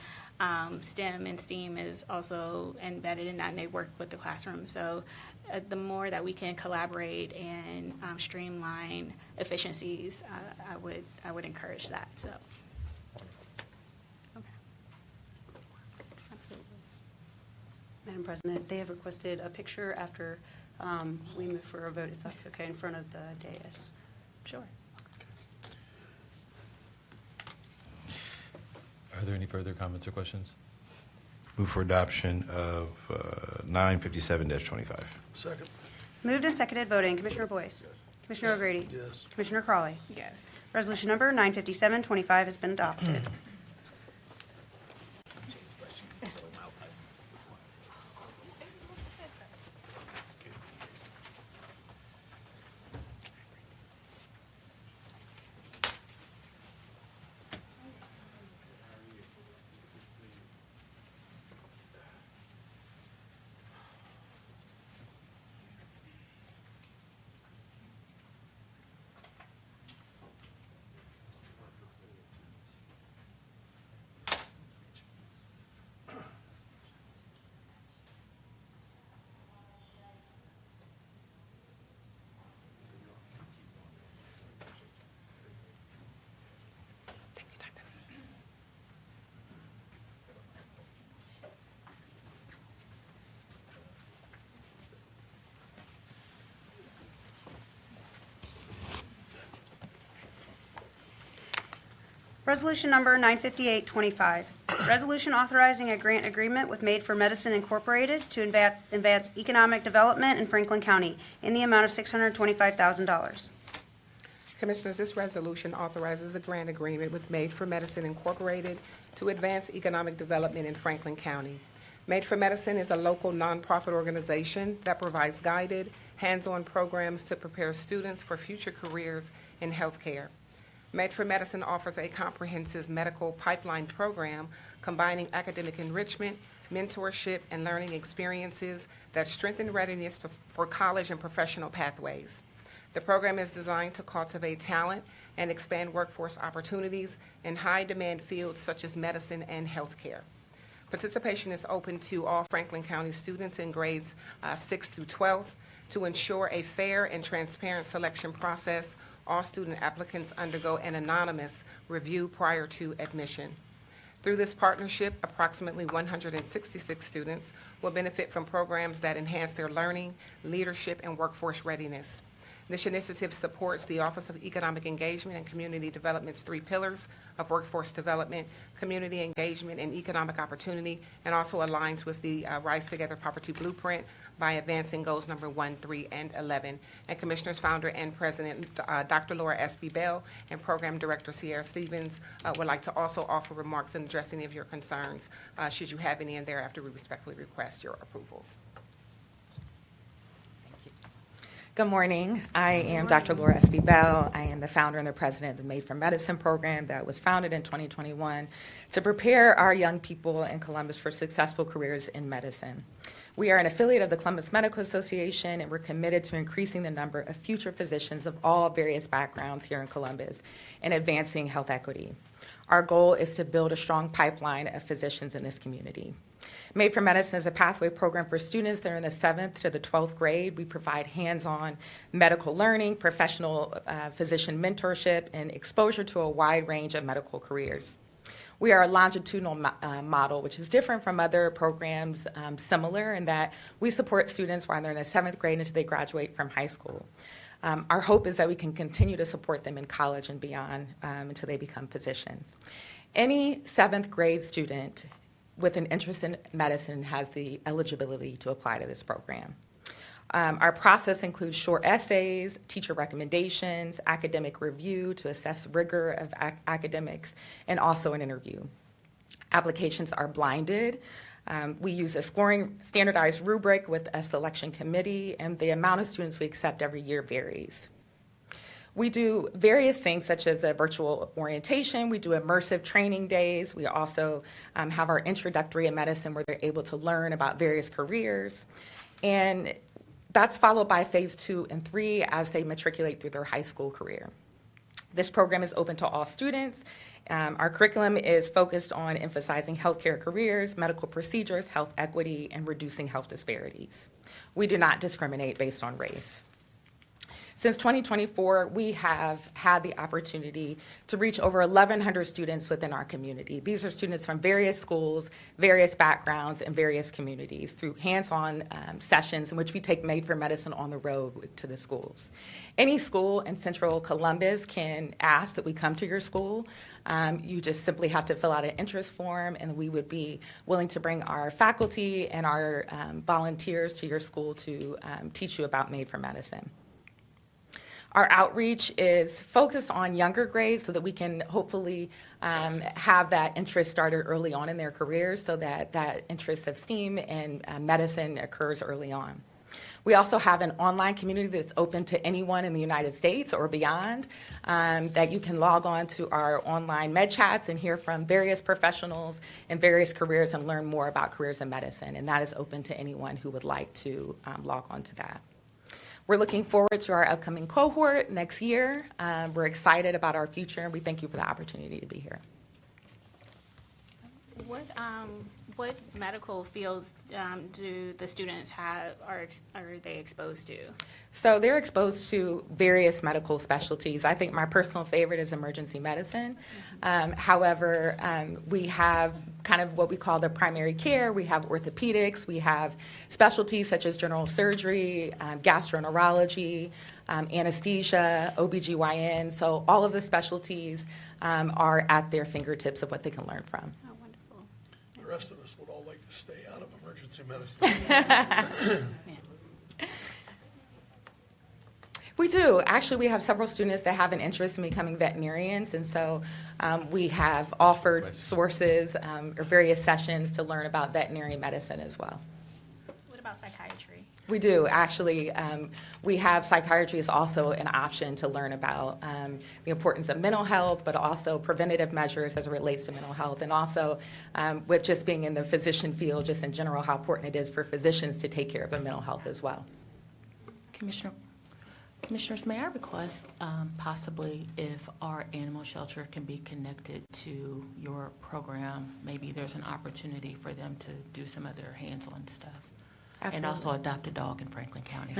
STEM and STEAM is also embedded in that, and they work with the classroom. So the more that we can collaborate and streamline efficiencies, I would encourage that. So, okay, absolutely. Madam President, they have requested a picture after we move for a vote, if that's okay, in front of the dais. Sure. Are there any further comments or questions? Move for adoption of 957-25. Second. Moved and seconded, voting. Commissioner Boyce? Commissioner O'Grady? Yes. Commissioner Crawley? Yes. Resolution number 95725 has been adopted. Resolution number 95825, resolution authorizing a grant agreement with Made for Medicine Incorporated to advance economic development in Franklin County in the amount of $625,000. Commissioners, this resolution authorizes a grant agreement with Made for Medicine Incorporated to advance economic development in Franklin County. Made for Medicine is a local nonprofit organization that provides guided, hands-on programs to prepare students for future careers in healthcare. Made for Medicine offers a comprehensive medical pipeline program combining academic enrichment, mentorship, and learning experiences that strengthen readiness for college and professional pathways. The program is designed to cultivate talent and expand workforce opportunities in high-demand fields such as medicine and healthcare. Participation is open to all Franklin County students in grades 6 through 12. To ensure a fair and transparent selection process, all student applicants undergo an anonymous review prior to admission. Through this partnership, approximately 166 students will benefit from programs that enhance their learning, leadership, and workforce readiness. This initiative supports the Office of Economic Engagement and Community Development's 3 pillars of workforce development, community engagement, and economic opportunity, and also aligns with the Rise Together Poverty Blueprint by advancing goals number 1, 3, and 11. And Commissioners, Founder and President Dr. Laura S.B. Bell and Program Director Sierra Stevens would like to also offer remarks and address any of your concerns, should you have any, and thereafter we respectfully request your approvals. Good morning. I am Dr. Laura S.B. Bell. I am the founder and the president of the Made for Medicine program that was founded in 2021 to prepare our young people in Columbus for successful careers in medicine. We are an affiliate of the Columbus Medical Association, and we're committed to increasing the number of future physicians of all various backgrounds here in Columbus and advancing health equity. Our goal is to build a strong pipeline of physicians in this community. Made for Medicine is a pathway program for students that are in the 7th to the 12th grade. We provide hands-on medical learning, professional physician mentorship, and exposure to a wide range of medical careers. We are a longitudinal model, which is different from other programs similar in that we support students while they're in the 7th grade until they graduate from high school. Our hope is that we can continue to support them in college and beyond until they become physicians. Any 7th grade student with an interest in medicine has the eligibility to apply to this program. Our process includes short essays, teacher recommendations, academic review to assess rigor of academics, and also an interview. Applications are blinded. We use a standardized rubric with a selection committee, and the amount of students we accept every year varies. We do various things such as a virtual orientation. We do immersive training days. We also have our introductory in medicine where they're able to learn about various careers. And that's followed by phase 2 and 3 as they matriculate through their high school career. This program is open to all students. Our curriculum is focused on emphasizing healthcare careers, medical procedures, health equity, and reducing health disparities. We do not discriminate based on race. Since 2024, we have had the opportunity to reach over 1,100 students within our community. These are students from various schools, various backgrounds, and various communities through hands-on sessions in which we take Made for Medicine on the road to the schools. Any school in Central Columbus can ask that we come to your school. You just simply have to fill out an interest form, and we would be willing to bring our faculty and our volunteers to your school to teach you about Made for Medicine. Our outreach is focused on younger grades so that we can hopefully have that interest started early on in their careers so that that interest of STEAM and medicine occurs early on. We also have an online community that's open to anyone in the United States or beyond, that you can log on to our online med chats and hear from various professionals in various careers and learn more about careers in medicine. And that is open to anyone who would like to log on to that. We're looking forward to our upcoming cohort next year. We're excited about our future, and we thank you for the opportunity to be here. What medical fields do the students have, are they exposed to? So they're exposed to various medical specialties. I think my personal favorite is emergency medicine. However, we have kind of what we call the primary care. We have orthopedics. We have specialties such as general surgery, gastroenterology, anesthesia, OBGYN. So all of the specialties are at their fingertips of what they can learn from. The rest of us would all like to stay out of emergency medicine. We do. Actually, we have several students that have an interest in becoming veterinarians, and so we have offered sources or various sessions to learn about veterinary medicine as well. What about psychiatry? We do. Actually, we have psychiatry is also an option to learn about the importance of mental health, but also preventative measures as it relates to mental health, and also with just being in the physician field, just in general, how important it is for physicians to take care of their mental health as well. Commissioners, may I request possibly if our animal shelter can be connected to your program, maybe there's an opportunity for them to do some of their hands-on stuff? Absolutely. And also adopt a dog in Franklin County.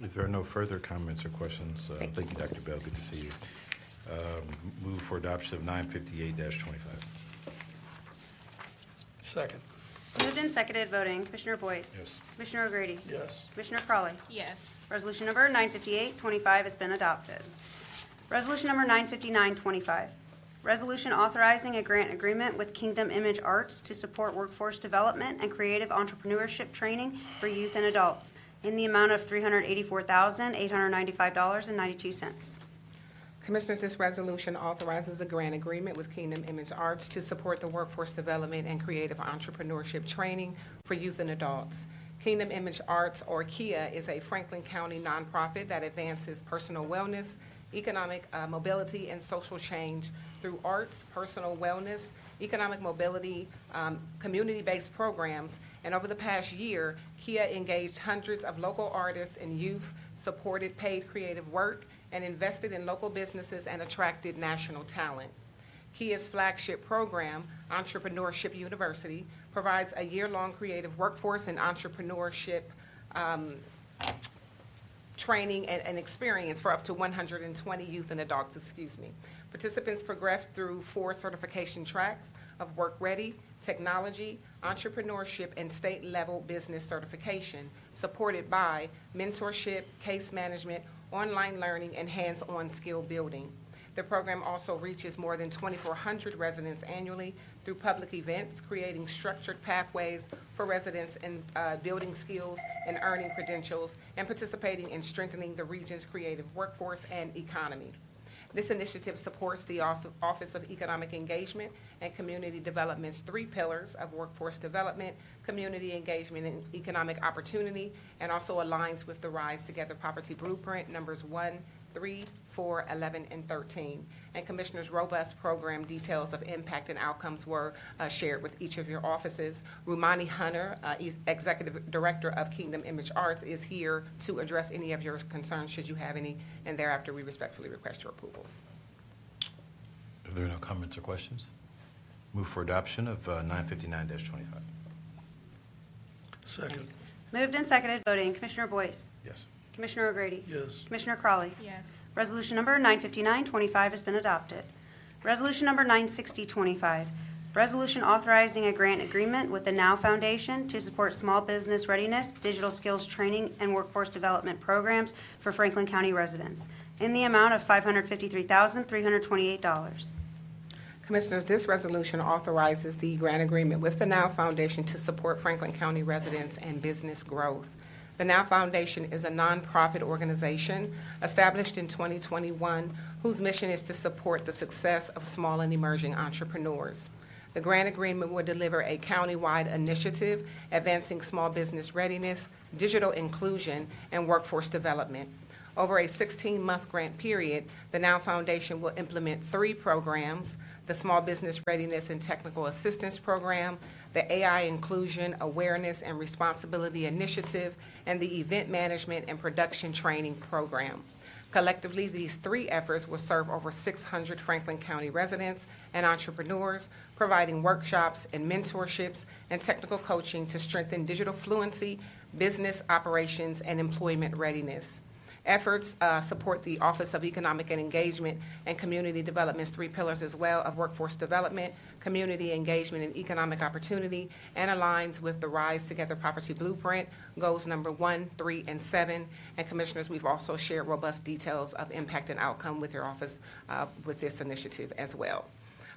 If there are no further comments or questions, thank you, Dr. Bell. Good to see you. Move for adoption of 958-25. Second. Moved and seconded, voting. Commissioner Boyce? Yes. Commissioner O'Grady? Yes. Commissioner Crawley? Yes. Resolution number 958-25 has been adopted. Resolution number 959-25. Resolution authorizing a grant agreement with Kingdom Image Arts to support workforce development and creative entrepreneurship training for youth and adults in the amount of $384,895.92. Commissioners, this resolution authorizes a grant agreement with Kingdom Image Arts to support the workforce development and creative entrepreneurship training for youth and adults. Kingdom Image Arts, or KIA, is a Franklin County nonprofit that advances personal wellness, economic mobility, and social change through arts, personal wellness, economic mobility, community-based programs. And over the past year, KIA engaged hundreds of local artists and youth, supported paid creative work, and invested in local businesses and attracted national talent. KIA's flagship program, Entrepreneurship University, provides a year-long creative workforce and entrepreneurship training and experience for up to 120 youth and adults, Participants progress through 4 certification tracks of Work Ready, Technology, Entrepreneurship, and state-level business certification, supported by mentorship, case management, online learning, and hands-on skill building. The program also reaches more than 2,400 residents annually through public events, creating structured pathways for residents in building skills and earning credentials, and participating in strengthening the region's creative workforce and economy. This initiative supports the Office of Economic Engagement and Community Development's 3 pillars of workforce development, community engagement, and economic opportunity, and also aligns with the Rise Together Poverty Blueprint, numbers 1, 3, 4, 11, and 13. And Commissioner's robust program details of impact and outcomes were shared with each of your offices. Rumani Hunter, Executive Director of Kingdom Image Arts, is here to address any of your concerns, should you have any, and thereafter we respectfully request your approvals. If there are no comments or questions, move for adoption of 959-25. Second. Moved and seconded, voting. Commissioner Boyce? Yes. Commissioner O'Grady? Yes. Commissioner Crawley? Yes. Resolution number 95925 has been adopted. Resolution number 96025, resolution authorizing a grant agreement with the Now Foundation to support small business readiness, digital skills training, and workforce development programs for Franklin County residents in the amount of $553,328. Commissioners, this resolution authorizes the grant agreement with the Now Foundation to support Franklin County residents and business growth. The Now Foundation is a nonprofit organization established in 2021 whose mission is to support the success of small and emerging entrepreneurs. The grant agreement will deliver a countywide initiative advancing small business readiness, digital inclusion, and workforce development. Over a 16-month grant period, the Now Foundation will implement 3 programs: the Small Business Readiness and Technical Assistance Program, the AI Inclusion, Awareness, and Responsibility Initiative, and the Event Management and Production Training Program. Collectively, these 3 efforts will serve over 600 Franklin County residents and entrepreneurs, providing workshops and mentorships and technical coaching to strengthen digital fluency, business operations, and employment readiness. Efforts support the Office of Economic and Engagement and Community Development's 3 pillars as well of workforce development, community engagement, and economic opportunity, and aligns with the Rise Together Poverty Blueprint, goals number 1, 3, and 7. And Commissioners, we've also shared robust details of impact and outcome with your office with this initiative as well.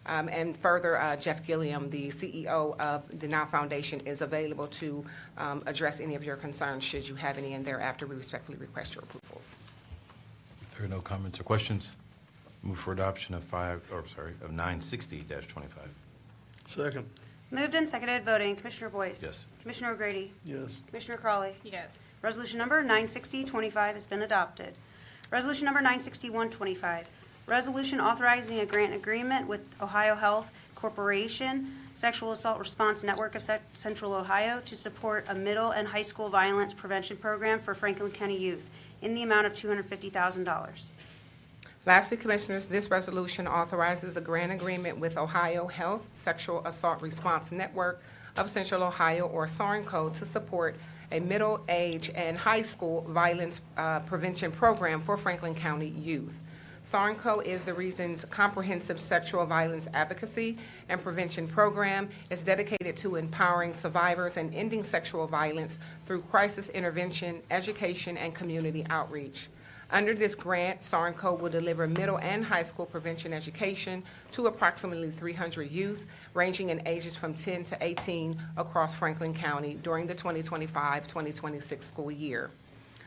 And further, Jeff Gilliam, the CEO of the Now Foundation, is available to address any of your concerns should you have any, and thereafter we respectfully request your approvals. If there are no comments or questions, move for adoption of 960-25. Second. Moved and seconded, voting. Commissioner Boyce? Yes. Commissioner O'Grady? Yes. Commissioner Crawley? Yes. Resolution number 96025 has been adopted. Resolution number 96125, resolution authorizing a grant agreement with Ohio Health Corporation, Sexual Assault Response Network of Central Ohio to support a middle and high school violence prevention program for Franklin County youth in the amount of $250,000. Lastly, Commissioners, this resolution authorizes a grant agreement with Ohio Health Sexual Assault Response Network of Central Ohio, or SARNCO, to support a middle age and high school violence prevention program for Franklin County youth. SARNCO is the region's comprehensive sexual violence advocacy and prevention program. It's dedicated to empowering survivors and ending sexual violence through crisis intervention, education, and community outreach. Under this grant, SARNCO will deliver middle and high school prevention education to approximately 300 youth, ranging in ages from 10 to 18 across Franklin County during the 2025-2026 school year.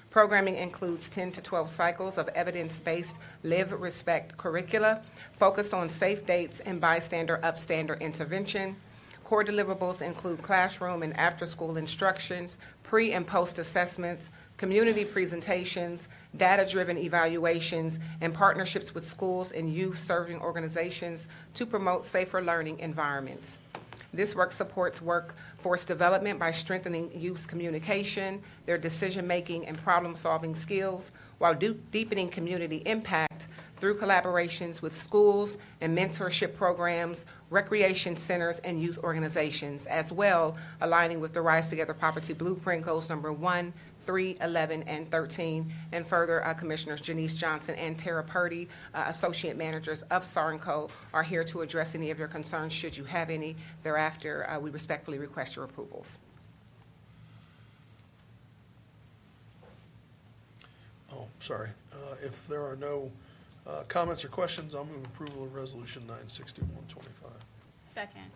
Programming includes 10 to 12 cycles of evidence-based Live Respect curricula focused on safe dates and bystander-upstander intervention. Core deliverables include classroom and after-school instructions, pre- and post-assessments, community presentations, data-driven evaluations, and partnerships with schools and youth-serving organizations to promote safer learning environments. This work supports workforce development by strengthening youth's communication, their decision-making, and problem-solving skills, while deepening community impact through collaborations with schools and mentorship programs, recreation centers, and youth organizations, as well aligning with the Rise Together Poverty Blueprint goals number 1, 3, 11, and 13. And further, Commissioners Janice Johnson and Tara Purdy, Associate Managers of SARNCO, are here to address any of your concerns should you have any. Thereafter, we respectfully request your approvals. Oh, sorry. If there are no comments or questions, I'll move approval of Resolution 96125. Second.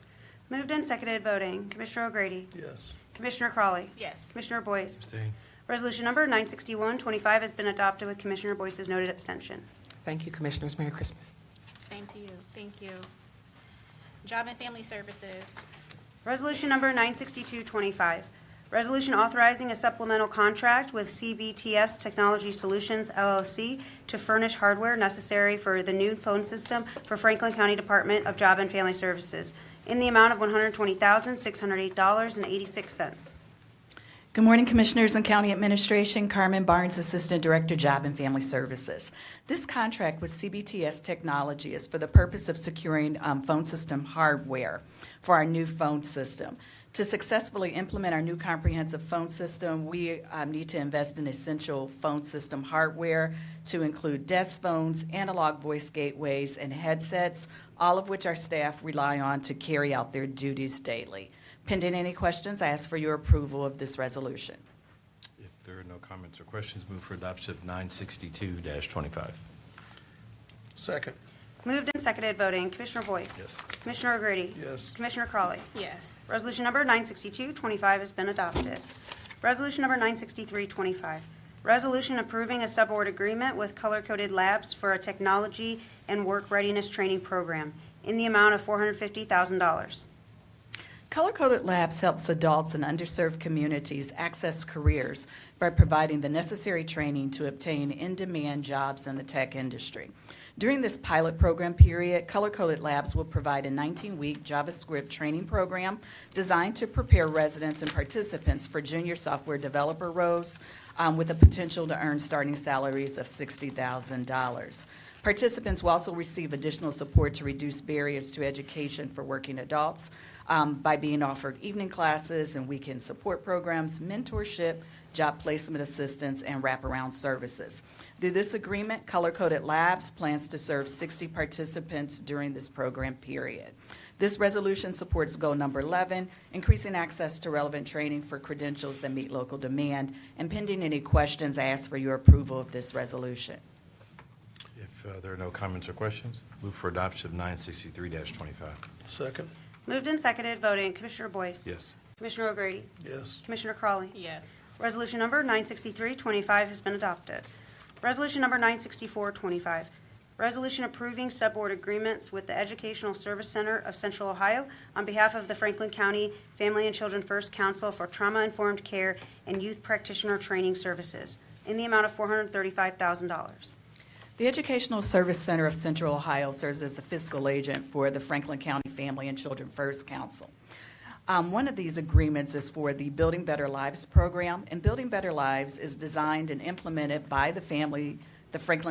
Moved and seconded, voting. Commissioner O'Grady? Yes. Commissioner Crawley? Yes. Commissioner Boyce? Abstain. Resolution number 96125 has been adopted with Commissioner Boyce's noted abstention. Thank you, Commissioners. Merry Christmas. Same to you. Thank you. Job and Family Services. Resolution number 96225, resolution authorizing a supplemental contract with CBTS Technology Solutions LLC to furnish hardware necessary for the new phone system for Franklin County Department of Job and Family Services in the amount of $120,608.86. Good morning, Commissioners and County Administration. Carmen Barnes, Assistant Director, Job and Family Services. This contract with CBTS Technology is for the purpose of securing phone system hardware for our new phone system. To successfully implement our new comprehensive phone system, we need to invest in essential phone system hardware to include desk phones, analog voice gateways, and headsets, all of which our staff rely on to carry out their duties daily. Pending any questions, I ask for your approval of this resolution. If there are no comments or questions, move for adoption of 962-25. Second. Moved and seconded, voting. Commissioner Boyce? Yes. Commissioner O'Grady? Yes. Commissioner Crawley? Yes. Resolution number 96225 has been adopted. Resolution number 96325, resolution approving a subaward agreement with Color Coded Labs for a technology and work readiness training program in the amount of $450,000. Color Coded Labs helps adults in underserved communities access careers by providing the necessary training to obtain in-demand jobs in the tech industry. During this pilot program period, Color Coded Labs will provide a 19-week JavaScript training program designed to prepare residents and participants for junior software developer roles with the potential to earn starting salaries of $60,000. Participants will also receive additional support to reduce barriers to education for working adults by being offered evening classes and weekend support programs, mentorship, job placement assistance, and wraparound services. Through this agreement, Color Coded Labs plans to serve 60 participants during this program period. This resolution supports goal number 11, increasing access to relevant training for credentials that meet local demand. And pending any questions, I ask for your approval of this resolution. If there are no comments or questions, move for adoption of 963-25. Second. Moved and seconded, voting. Commissioner Boyce? Yes. Commissioner O'Grady? Yes. Commissioner Crawley? Yes. Resolution number 96325 has been adopted. Resolution number 96425, resolution approving subboard agreements with the Educational Service Center of Central Ohio on behalf of the Franklin County Family and Children First Council for trauma-informed care and youth practitioner training services in the amount of $435,000. The Educational Service Center of Central Ohio serves as the fiscal agent for the Franklin County Family and Children First Council. One of these agreements is for the Building Better Lives program, and Building Better Lives is designed and implemented by the Franklin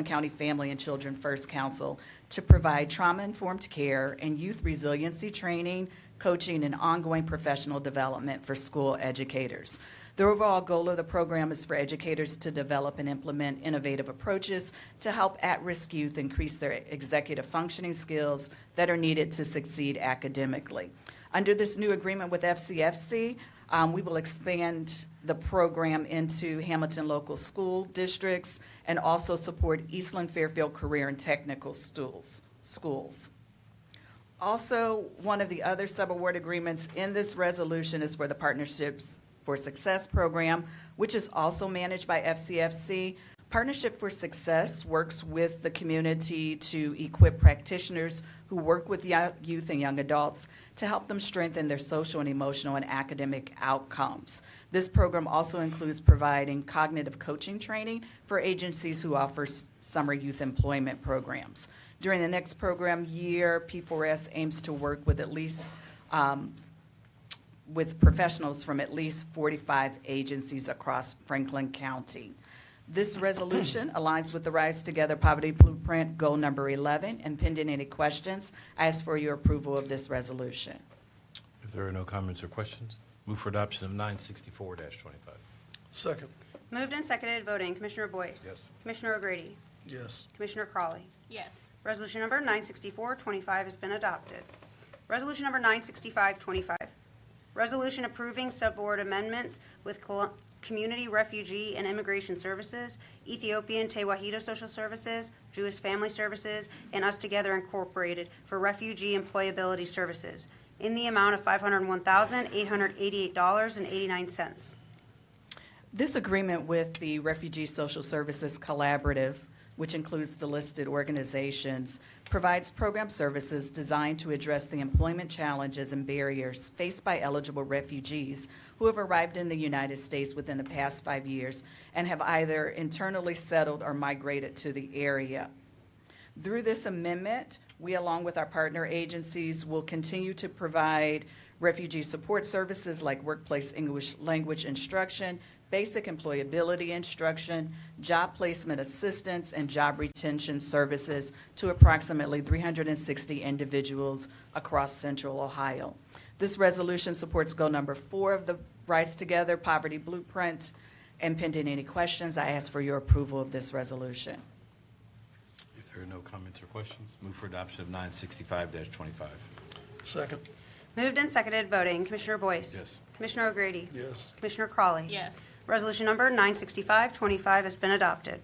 County Family and Children First Council to provide trauma-informed care and youth resiliency training, coaching, and ongoing professional development for school educators. The overall goal of the program is for educators to develop and implement innovative approaches to help at-risk youth increase their executive functioning skills that are needed to succeed academically. Under this new agreement with FCFC, we will expand the program into Hamilton local school districts and also support Eastland Fairfield Career and Technical schools. Also, one of the other subaward agreements in this resolution is for the Partnerships for Success program, which is also managed by FCFC. Partnership for Success works with the community to equip practitioners who work with youth and young adults to help them strengthen their social and emotional and academic outcomes. This program also includes providing cognitive coaching training for agencies who offer summer youth employment programs. During the next program year, P4S aims to work with with professionals from at least 45 agencies across Franklin County. This resolution aligns with the Rise Together Poverty Blueprint, goal number 11, and pending any questions, I ask for your approval of this resolution. If there are no comments or questions, move for adoption of 964-25. Second. Moved and seconded, voting. Commissioner Boyce? Yes. Commissioner O'Grady? Yes. Commissioner Crawley? Yes. Resolution number 96425 has been adopted. Resolution number 96525, resolution approving subboard amendments with Community Refugee and Immigration Services, Ethiopian Tewahedo Social Services, Jewish Family Services, and Us Together Incorporated for refugee employability services in the amount of $501,888.89. This agreement with the Refugee Social Services Collaborative, which includes the listed organizations, provides program services designed to address the employment challenges and barriers faced by eligible refugees who have arrived in the United States within the past 5 years and have either internally settled or migrated to the area. Through this amendment, we, along with our partner agencies, will continue to provide refugee support services like workplace English language instruction, basic employability instruction, job placement assistance, and job retention services to approximately 360 individuals across Central Ohio. This resolution supports goal number 4 of the Rise Together Poverty Blueprint. And pending any questions, I ask for your approval of this resolution. If there are no comments or questions, move for adoption of 965-25. Second. Moved and seconded, voting. Commissioner Boyce? Yes. Commissioner O'Grady? Yes. Commissioner Crawley? Yes. Resolution number 965-25 has been adopted.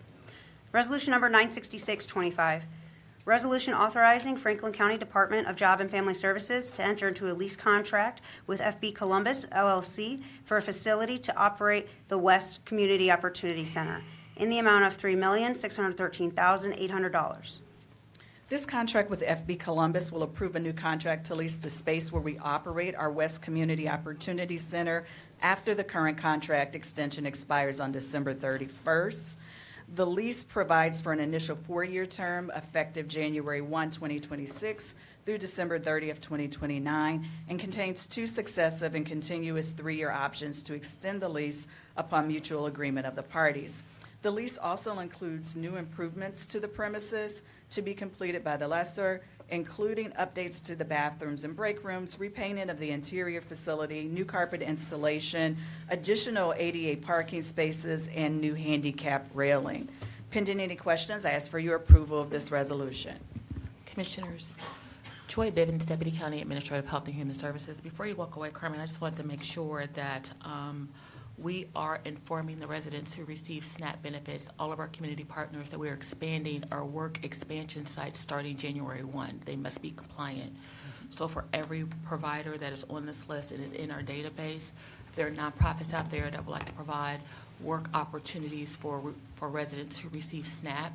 Resolution number 966-25, resolution authorizing Franklin County Department of Job and Family Services to enter into a lease contract with FB Columbus LLC for a facility to operate the West Community Opportunity Center in the amount of $3,613,800. This contract with FB Columbus will approve a new contract to lease the space where we operate our West Community Opportunity Center after the current contract extension expires on December 31st. The lease provides for an initial 4-year term effective January 1, 2026 through December 30th, 2029, and contains 2 successive and continuous 3-year options to extend the lease upon mutual agreement of the parties. The lease also includes new improvements to the premises to be completed by the lessor, including updates to the bathrooms and break rooms, repainting of the interior facility, new carpet installation, additional ADA parking spaces, and new handicap railing. Pending any questions, I ask for your approval of this resolution. Commissioners, Troy Bivens, Deputy County Administrator of Health and Human Services. Before you walk away, Carmen, I just wanted to make sure that we are informing the residents who receive SNAP benefits, all of our community partners, that we are expanding our work expansion sites starting January 1. They must be compliant. So for every provider that is on this list and is in our database, there are nonprofits out there that would like to provide work opportunities for residents who receive SNAP.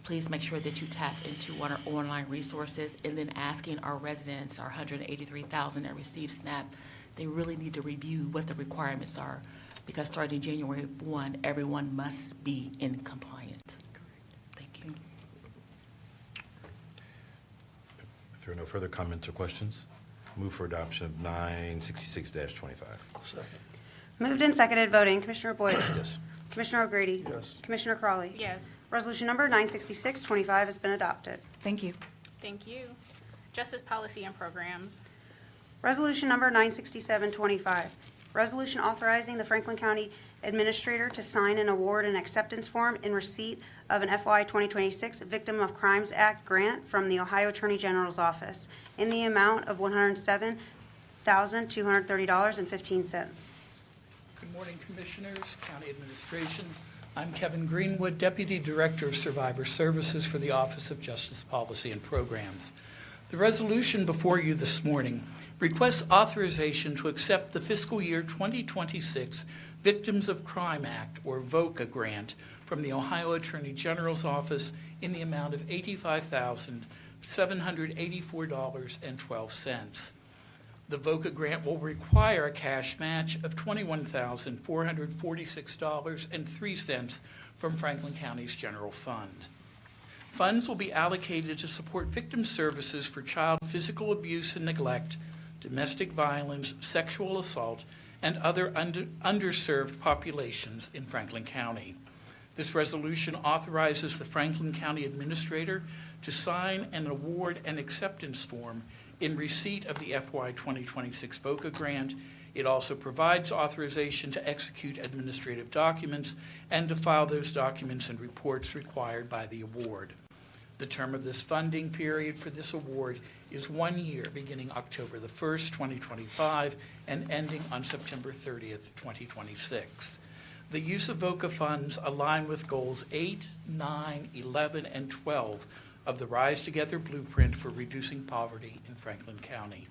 Please make sure that you tap into one of our online resources, and then asking our residents, our 183,000 that receive SNAP, they really need to review what the requirements are, because starting January 1, everyone must be in compliance. Thank you. If there are no further comments or questions, move for adoption of 966-25. Second. Moved and seconded, voting. Commissioner Boyce? Yes. Commissioner O'Grady? Yes. Commissioner Crawley? Yes. Resolution number 966-25 has been adopted. Thank you. Thank you. Justice Policy and Programs. Resolution number 967-25, resolution authorizing the Franklin County Administrator to sign an award and acceptance form in receipt of an FY 2026 Victim of Crimes Act grant from the Ohio Attorney General's Office in the amount of $107,230.15. Good morning, Commissioners, County Administration. I'm Kevin Greenwood, Deputy Director of Survivor Services for the Office of Justice Policy and Programs. The resolution before you this morning requests authorization to accept the fiscal year 2026 Victims of Crime Act, or VOCA grant, from the Ohio Attorney General's Office in the amount of $85,784.12. The VOCA grant will require a cash match of $21,446.03 from Franklin County's general fund. Funds will be allocated to support victim services for child physical abuse and neglect, domestic violence, sexual assault, and other underserved populations in Franklin County. This resolution authorizes the Franklin County Administrator to sign an award and acceptance form in receipt of the FY 2026 VOCA grant. It also provides authorization to execute administrative documents and to file those documents and reports required by the award. The term of this funding period for this award is 1 year, beginning October the 1st, 2025, and ending on September 30th, 2026. The use of VOCA funds align with goals 8, 9, 11, and 12 of the Rise Together Blueprint for reducing poverty in Franklin County.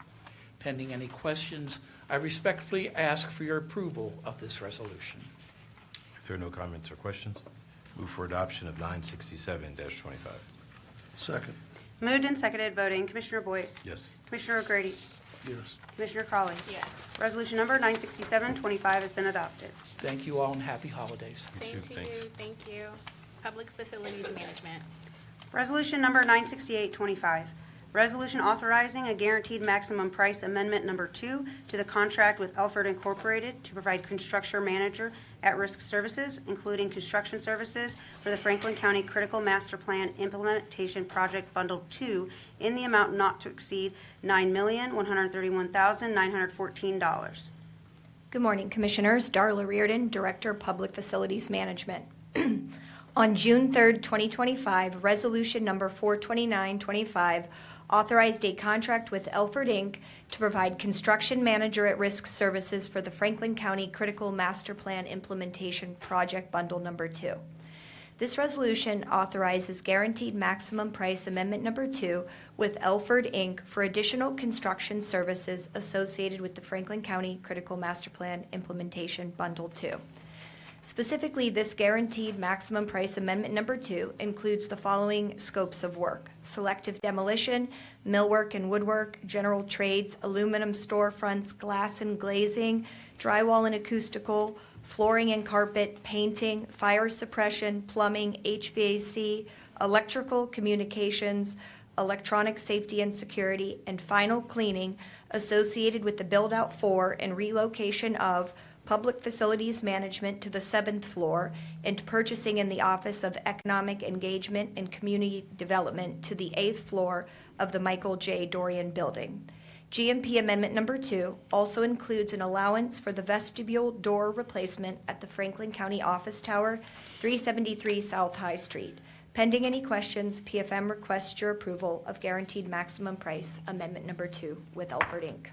Pending any questions, I respectfully ask for your approval of this resolution. If there are no comments or questions, move for adoption of 967-25. Second. Moved and seconded, voting. Commissioner Boyce? Yes. Commissioner O'Grady? Yes. Commissioner Crawley? Yes. Resolution number 967-25 has been adopted. Thank you all and happy holidays. Same to you. Thank you. Public Facilities Management. Resolution number 968-25, resolution authorizing a guaranteed maximum price amendment number 2 to the contract with Elford Incorporated to provide construction manager at-risk services, including construction services for the Franklin County Critical Master Plan Implementation Project Bundle 2 in the amount not to exceed $9,131,914. Good morning, Commissioners. Darla Reardon, Director of Public Facilities Management. On June 3rd, 2025, Resolution Number 42925 authorized a contract with Elford Inc. to provide construction manager at risk services for the Franklin County Critical Master Plan Implementation Project Bundle Number 2. This resolution authorizes guaranteed maximum price amendment number 2 with Elford Inc. for additional construction services associated with the Franklin County Critical Master Plan Implementation Bundle 2. Specifically, this guaranteed maximum price amendment number 2 includes the following scopes of work: selective demolition, millwork and woodwork, general trades, aluminum storefronts, glass and glazing, drywall and acoustical, flooring and carpet, painting, fire suppression, plumbing, HVAC, electrical, communications, electronic safety and security, and final cleaning associated with the build-out for and relocation of Public Facilities Management to the 7th floor and purchasing in the Office of Economic Engagement and Community Development to the 8th floor of the Michael J. Dorian Building. GMP Amendment Number 2 also includes an allowance for the vestibule door replacement at the Franklin County Office Tower, 373 South High Street. Pending any questions, PFM requests your approval of Guaranteed Maximum Price Amendment Number 2 with Elford Inc.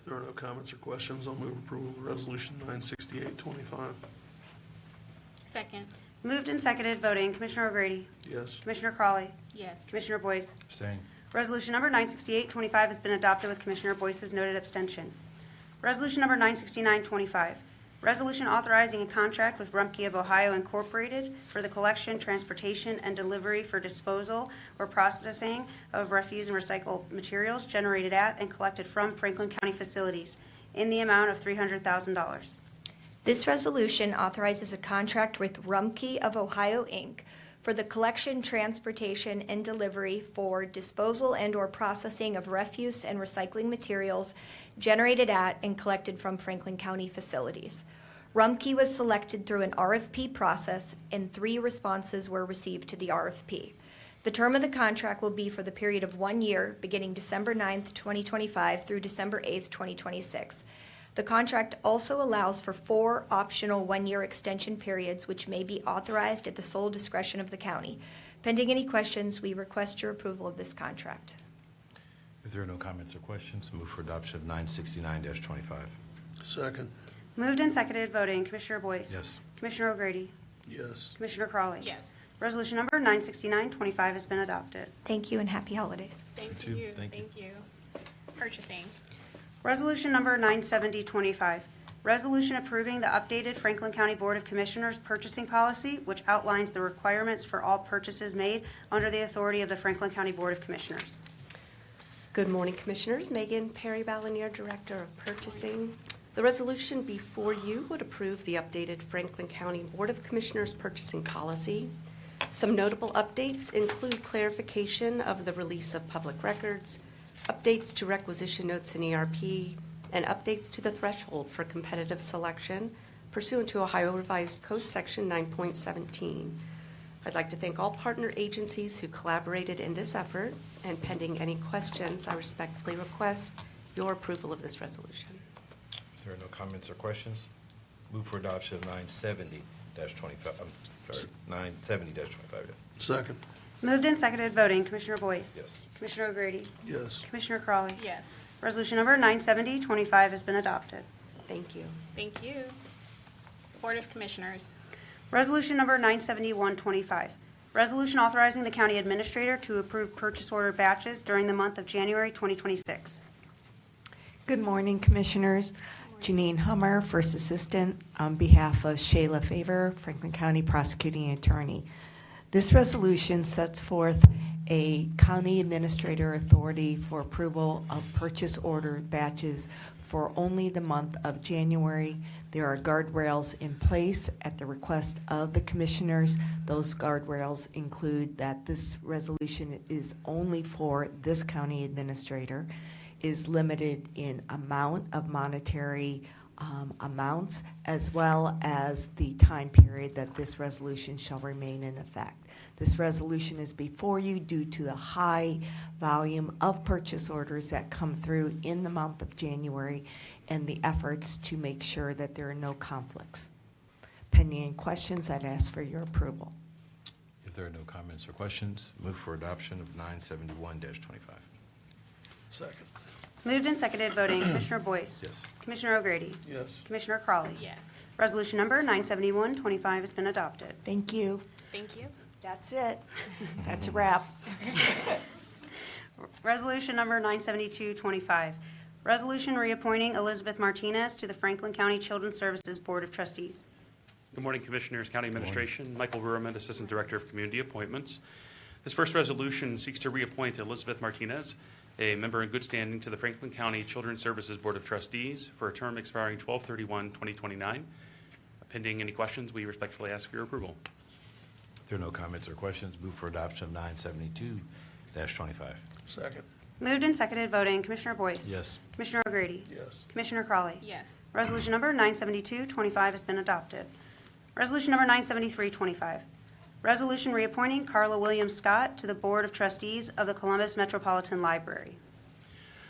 If there are no comments or questions, I'll move approval of Resolution 96825. Second. Moved and seconded, voting Commissioner O'Grady, Yes. Commissioner Crawley, Yes. Commissioner Boyce. Abstain. Resolution number 96825 has been adopted with Commissioner Boyce's noted abstention. Resolution number 96925, resolution authorizing a contract with Rumpke of Ohio Incorporated for the collection, transportation, and delivery for disposal or processing of refuse and recycled materials generated at and collected from Franklin County facilities in the amount of $300,000. This resolution authorizes a contract with Rumpke of Ohio, Inc. for the collection, transportation, and delivery for disposal and/or processing of refuse and recycling materials generated at and collected from Franklin County facilities. Rumpke was selected through an RFP process, and 3 responses were received to the RFP. The term of the contract will be for the period of 1 year, beginning December 9th, 2025 through December 8th, 2026. The contract also allows for 4 optional 1-year extension periods, which may be authorized at the sole discretion of the county. Pending any questions, we request your approval of this contract. If there are no comments or questions, move for adoption of 969-25. Second. Moved and seconded, voting Commissioner Boyce. Yes. Commissioner O'Grady. Yes. Commissioner Crawley. Yes. Resolution number 96925 has been adopted. Thank you and happy holidays. Same to You too. you. Thank you. Thank you. Purchasing. Resolution number 97025, resolution approving the updated Franklin County Board of Commissioners purchasing policy, which outlines the requirements for all purchases made under the authority of the Franklin County Board of Commissioners. Good morning, Commissioners. Megan Perry Balinier, Director of Purchasing. The resolution before you would approve the updated Franklin County Board of Commissioners purchasing policy. Some notable updates include clarification of the release of public records, updates to requisition notes in ERP, and updates to the threshold for competitive selection pursuant to Ohio Revised Code Section 9.17. I'd like to thank all partner agencies who collaborated in this effort, and pending any questions, I respectfully request your approval of this resolution. If there are no comments or questions, move for adoption of 970-25. 970-25, yeah. Second. Moved and seconded, voting Commissioner Boyce. Yes. Commissioner O'Grady. Yes. Commissioner Crawley. Yes. Resolution number 97025 has been adopted. Thank you. Thank you. Board of Commissioners. Resolution number 97125, resolution authorizing the county administrator to approve purchase order batches during the month of January 2026. Good morning, Commissioners. Janine Hummer, First Assistant, on behalf of Shayla Favor, Franklin County Prosecuting Attorney. This resolution sets forth a county administrator authority for approval of purchase order batches for only the month of January. There are guardrails in place at the request of the commissioners. Those guardrails include that this resolution is only for this county administrator, is limited in amount of monetary amounts, as well as the time period that this resolution shall remain in effect. This resolution is before you due to the high volume of purchase orders that come through in the month of January and the efforts to make sure that there are no conflicts. Pending any questions, I'd ask for your approval. If there are no comments or questions, move for adoption of 971-25. Second. Moved and seconded, voting Commissioner Boyce. Yes. Commissioner O'Grady. Yes. Commissioner Crawley. Yes. Resolution number 971-25 has been adopted. Thank you. Thank you. That's it. That's a wrap. Resolution number 972-25, resolution reappointing Elizabeth Martinez to the Franklin County Children's Services Board of Trustees. Good morning, Commissioners, County Administration. Michael Ruhrman, Assistant Director of Community Appointments. This first resolution seeks to reappoint Elizabeth Martinez, a member in good standing, to the Franklin County Children's Services Board of Trustees for a term expiring 12/31/2029. Pending any questions, we respectfully ask for your approval. If there are no comments or questions, move for adoption of 972-25. Second. Moved and seconded, voting Commissioner Boyce. Yes. Commissioner O'Grady. Yes. Commissioner Crawley. Yes. Resolution number 972-25 has been adopted. Resolution number 973-25, resolution reappointing Carla Williams Scott to the Board of Trustees of the Columbus Metropolitan Library.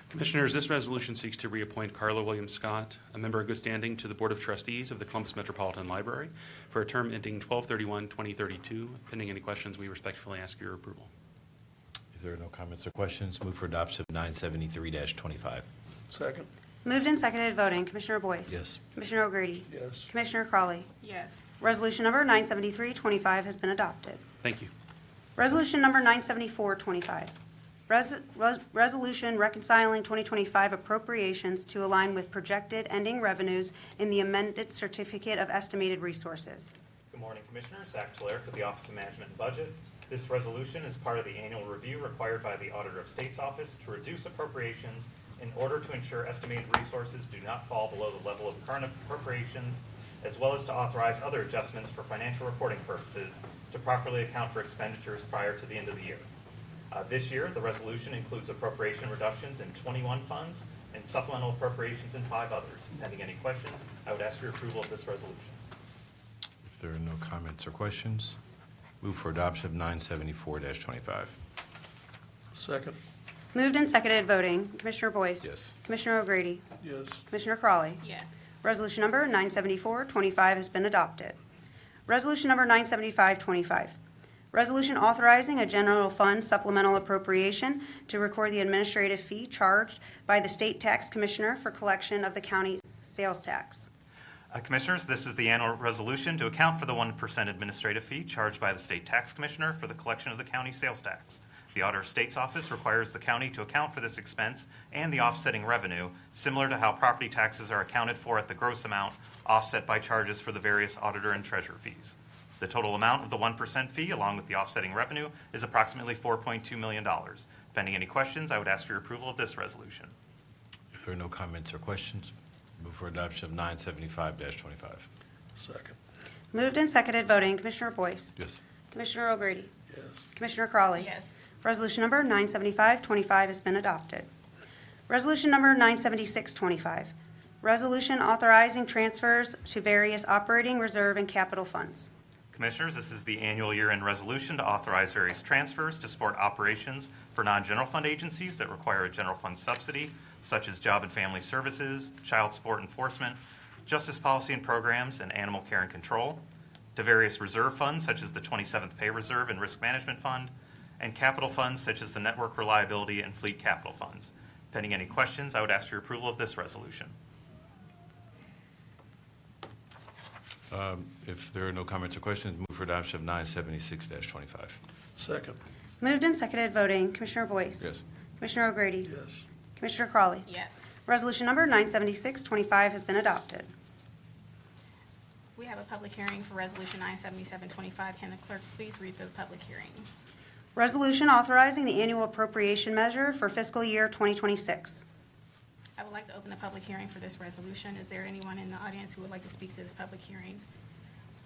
Commissioners, this resolution seeks to reappoint Carla Williams Scott, a member in good standing, to the Board of Trustees of the Columbus Metropolitan Library for a term ending 12/31/2032. Pending any questions, we respectfully ask your approval. If there are no comments or questions, move for adoption of 973-25. Second. Moved and seconded, voting Commissioner Boyce. Yes. Commissioner O'Grady. Yes. Commissioner Crawley. Yes. Resolution number 973-25 has been adopted. Thank you. Resolution number 974-25, resolution reconciling 2025 appropriations to align with projected ending revenues in the amended Certificate of Estimated Resources. Good morning, Commissioners. Zach Schler with the Office of Management and Budget. This resolution is part of the annual review required by the Auditor of State's Office to reduce appropriations in order to ensure estimated resources do not fall below the level of current appropriations, as well as to authorize other adjustments for financial reporting purposes to properly account for expenditures prior to the end of the year. This year, the resolution includes appropriation reductions in 21 funds and supplemental appropriations in 5 others. Pending any questions, I would ask for your approval of this resolution. If there are no comments or questions, move for adoption of 974-25. Second. Moved and seconded, voting Commissioner Boyce. Yes. Commissioner O'Grady. Yes. Commissioner Crawley. Yes. Resolution number 974-25 has been adopted. Resolution number 975-25, resolution authorizing a general fund supplemental appropriation to record the administrative fee charged by the State Tax Commissioner for collection of the county sales tax. Commissioners, this is the annual resolution to account for the 1% administrative fee charged by the State Tax Commissioner for the collection of the county sales tax. The Auditor of State's Office requires the county to account for this expense and the offsetting revenue, similar to how property taxes are accounted for at the gross amount, offset by charges for the various auditor and treasurer fees. The total amount of the 1% fee, along with the offsetting revenue, is approximately $4.2 million. Pending any questions, I would ask for your approval of this resolution. If there are no comments or questions, move for adoption of 975-25. Second. Moved and seconded, voting Commissioner Boyce. Yes. Commissioner O'Grady. Yes. Commissioner Crawley. Yes. Resolution number 975-25 has been adopted. Resolution number 976-25, resolution authorizing transfers to various operating, reserve, and capital funds. Commissioners, this is the annual year-end resolution to authorize various transfers to support operations for non-general fund agencies that require a general fund subsidy, such as Job and Family Services, Child Support Enforcement, Justice Policy and Programs, and Animal Care and Control, to various reserve funds, such as the 27th Pay Reserve and Risk Management Fund, and capital funds, such as the Network Reliability and Fleet Capital Funds. Pending any questions, I would ask for your approval of this resolution. If there are no comments or questions, move for adoption of 976-25. Second. Moved and seconded, voting Commissioner Boyce. Yes. Commissioner O'Grady. Yes. Commissioner Crawley. Yes. Resolution number 976-25 has been adopted. We have a public hearing for Resolution 977-25. Can the clerk please read the public hearing? Resolution authorizing the annual appropriation measure for fiscal year 2026. I would like to open the public hearing for this resolution. Is there anyone in the audience who would like to speak to this public hearing?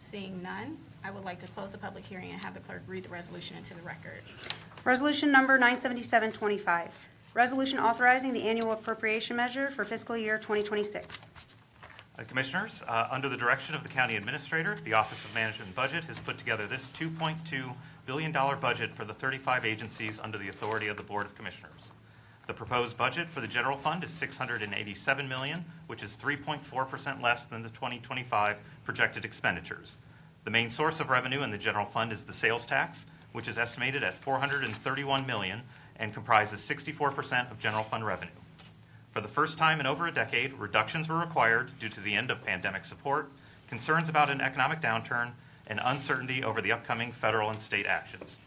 Seeing none, I would like to close the public hearing and have the clerk read the resolution into the record. Resolution number 977-25, resolution authorizing the annual appropriation measure for fiscal year 2026. Commissioners, under the direction of the County Administrator, the Office of Management and Budget has put together this $2.2 billion budget for the 35 agencies under the authority of the Board of Commissioners. The proposed budget for the general fund is $687 million, which is 3.4% less than the 2025 projected expenditures. The main source of revenue in the general fund is the sales tax, which is estimated at $431 million and comprises 64% of general fund revenue. For the first time in over a decade, reductions were required due to the end of pandemic support, concerns about an economic downturn, and uncertainty over the upcoming federal and state actions.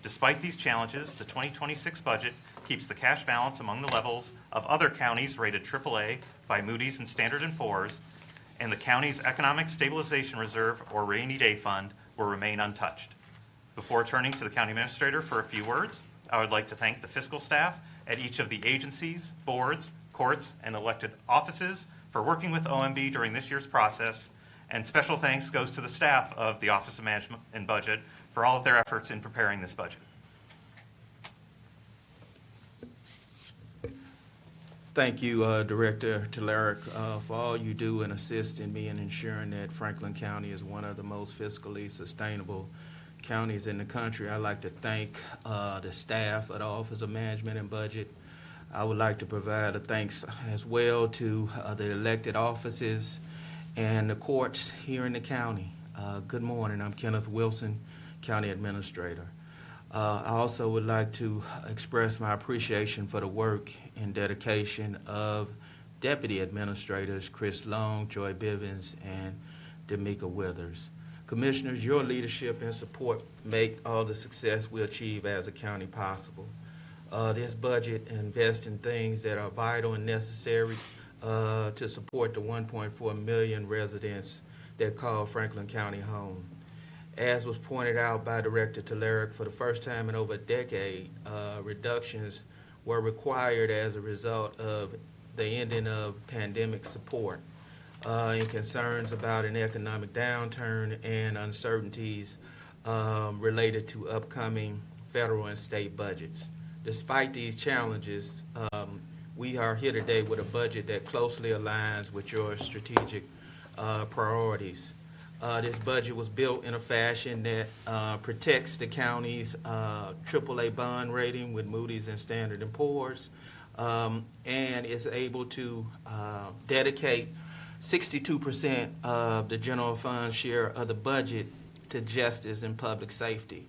Despite these challenges, the 2026 budget keeps the cash balance among the levels of other counties rated AAA by Moody's and Standard & Poor's, and the county's Economic Stabilization Reserve, or Rainy Day Fund, will remain untouched. Before turning to the County Administrator for a few words, I would like to thank the fiscal staff at each of the agencies, boards, courts, and elected offices for working with OMB during this year's process, and special thanks goes to the staff of the Office of Management and Budget for all of their efforts in preparing this budget. Thank you, Director Telerik, for all you do in assisting me in ensuring that Franklin County is one of the most fiscally sustainable counties in the country. I'd like to thank the staff at the Office of Management and Budget. I would like to provide a thanks as well to the elected offices and the courts here in the county. Good morning. I'm Kenneth Wilson, County Administrator. I also would like to express my appreciation for the work and dedication of Deputy Administrators Chris Long, Joy Bivens, and D'Amica Withers. Commissioners, your leadership and support make all the success we achieve as a county possible. This budget invests in things that are vital and necessary to support the 1.4 million residents that call Franklin County home. As was pointed out by Director Telerik, for the first time in over a decade, reductions were required as a result of the ending of pandemic support and concerns about an economic downturn and uncertainties related to upcoming federal and state budgets. Despite these challenges, we are here today with a budget that closely aligns with your strategic priorities. This budget was built in a fashion that protects the county's AAA bond rating with Moody's and Standard & Poor's, and is able to dedicate 62% of the general fund share of the budget to justice and public safety,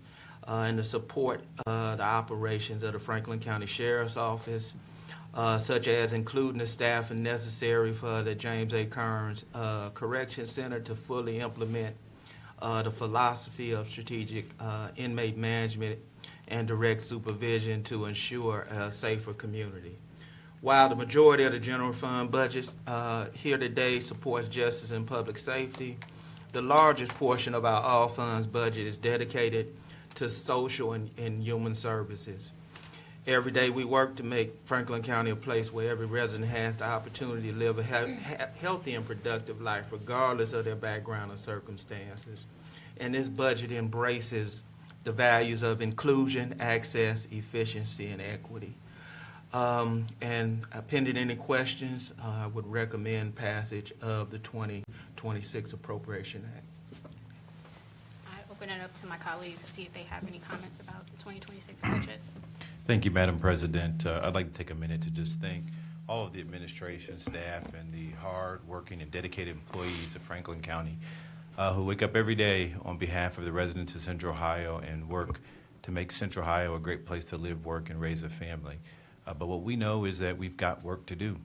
and to support the operations of the Franklin County Sheriff's Office, such as including the staffing necessary for the James A. Kearns Correction Center to fully implement the philosophy of strategic inmate management and direct supervision to ensure a safer community. While the majority of the general fund budget here today supports justice and public safety, the largest portion of our all funds budget is dedicated to social and human services. Every day we work to make Franklin County a place where every resident has the opportunity to live a healthy and productive life, regardless of their background or circumstances. And this budget embraces the values of inclusion, access, efficiency, and equity. And pending any questions, I would recommend passage of the 2026 Appropriation Act. I open it up to my colleagues to see if they have any comments about the 2026 budget. Thank you, Madam President. I'd like to take a minute to just thank all of the administration, staff, and the hard-working and dedicated employees of Franklin County who wake up every day on behalf of the residents of Central Ohio and work to make Central Ohio a great place to live, work, and raise a family. But what we know is that we've got work to do.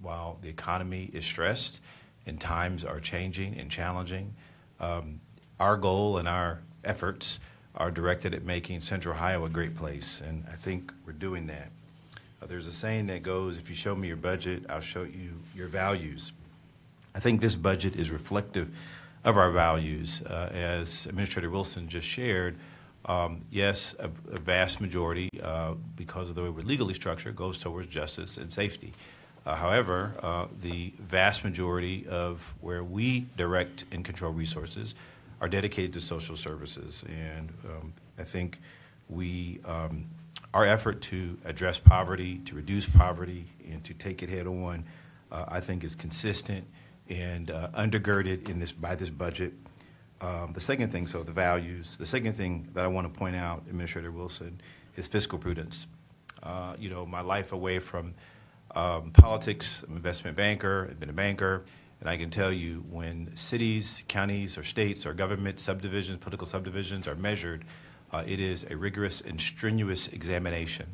While the economy is stressed and times are changing and challenging, our goal and our efforts are directed at making Central Ohio a great place, and I think we're doing that. There's a saying that goes, if you show me your budget, I'll show you your values. I think this budget is reflective of our values. As Administrator Wilson just shared, yes, a vast majority, because of the way we're legally structured, goes towards justice and safety. However, the vast majority of where we direct and control resources are dedicated to social services. And I think our effort to address poverty, to reduce poverty, and to take it head on, I think is consistent and undergirded in by this budget. The second thing, the values. The second thing that I want to point out, Administrator Wilson, is fiscal prudence. My life away from politics, I'm an investment banker, I've been a banker, and I can tell you when cities, counties, or states, or government subdivisions, political subdivisions are measured, it is a rigorous and strenuous examination.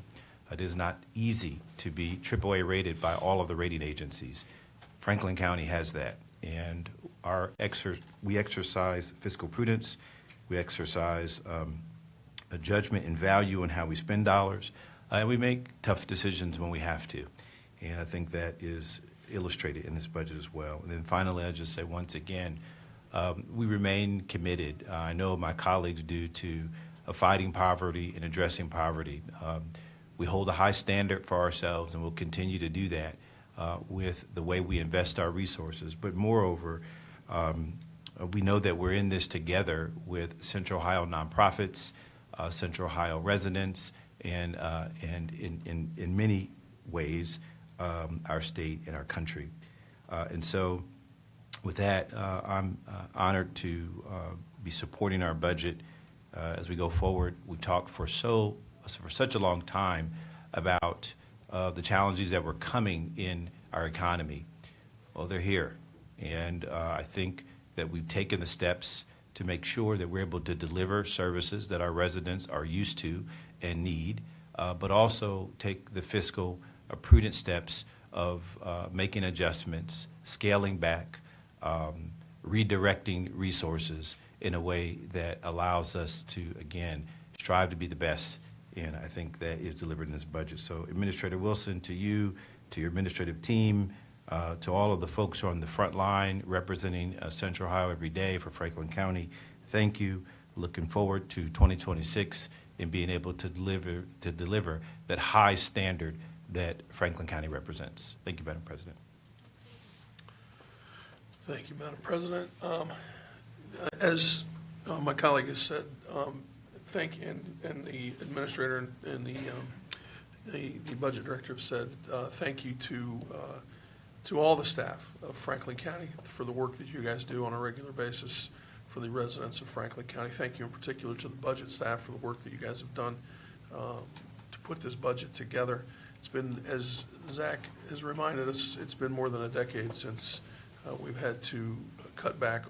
It is not easy to be AAA rated by all of the rating agencies. Franklin County has that, and we exercise fiscal prudence, we exercise a judgment and value in how we spend dollars, and we make tough decisions when we have to. And I think that is illustrated in this budget as well. And then finally, I'll just say once again, we remain committed, I know my colleagues do, to fighting poverty and addressing poverty. We hold a high standard for ourselves, and we'll continue to do that with the way we invest our resources. But moreover, we know that we're in this together with Central Ohio nonprofits, Central Ohio residents, and in many ways, our state and our country. And so with that, I'm honored to be supporting our budget as we go forward. We've talked for such a long time about the challenges that were coming in our economy. Well, they're here. And I think that we've taken the steps to make sure that we're able to deliver services that our residents are used to and need, but also take the fiscal prudent steps of making adjustments, scaling back, redirecting resources in a way that allows us to, again, strive to be the best. And I think that is delivered in this budget. So Administrator Wilson, to you, to your administrative team, to all of the folks who are on the front line representing Central Ohio every day for Franklin County, thank you. Looking forward to 2026 and being able to deliver that high standard that Franklin County represents. Thank you, Madam President. Thank you, Madam President. As my colleague has said, thank you, and the administrator and the budget director have said, thank you to all the staff of Franklin County for the work that you guys do on a regular basis for the residents of Franklin County. Thank you in particular to the budget staff for the work that you guys have done to put this budget together. It's been, as Zach has reminded us, it's been more than a decade since we've had to cut back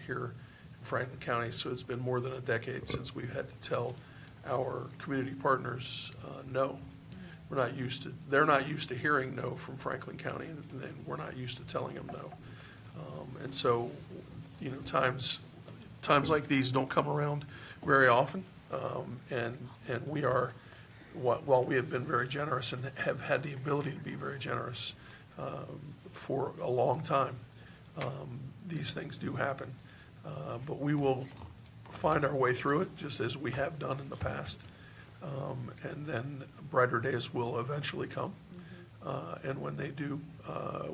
here in Franklin County. So it's been more than a decade since we've had to tell our community partners no. They're not used to hearing no from Franklin County, and we're not used to telling them no. And so, times like these don't come around very often. And we are, while we have been very generous and have had the ability to be very generous for a long time, these things do happen. But we will find our way through it, just as we have done in the past. And then brighter days will eventually come. And when they do,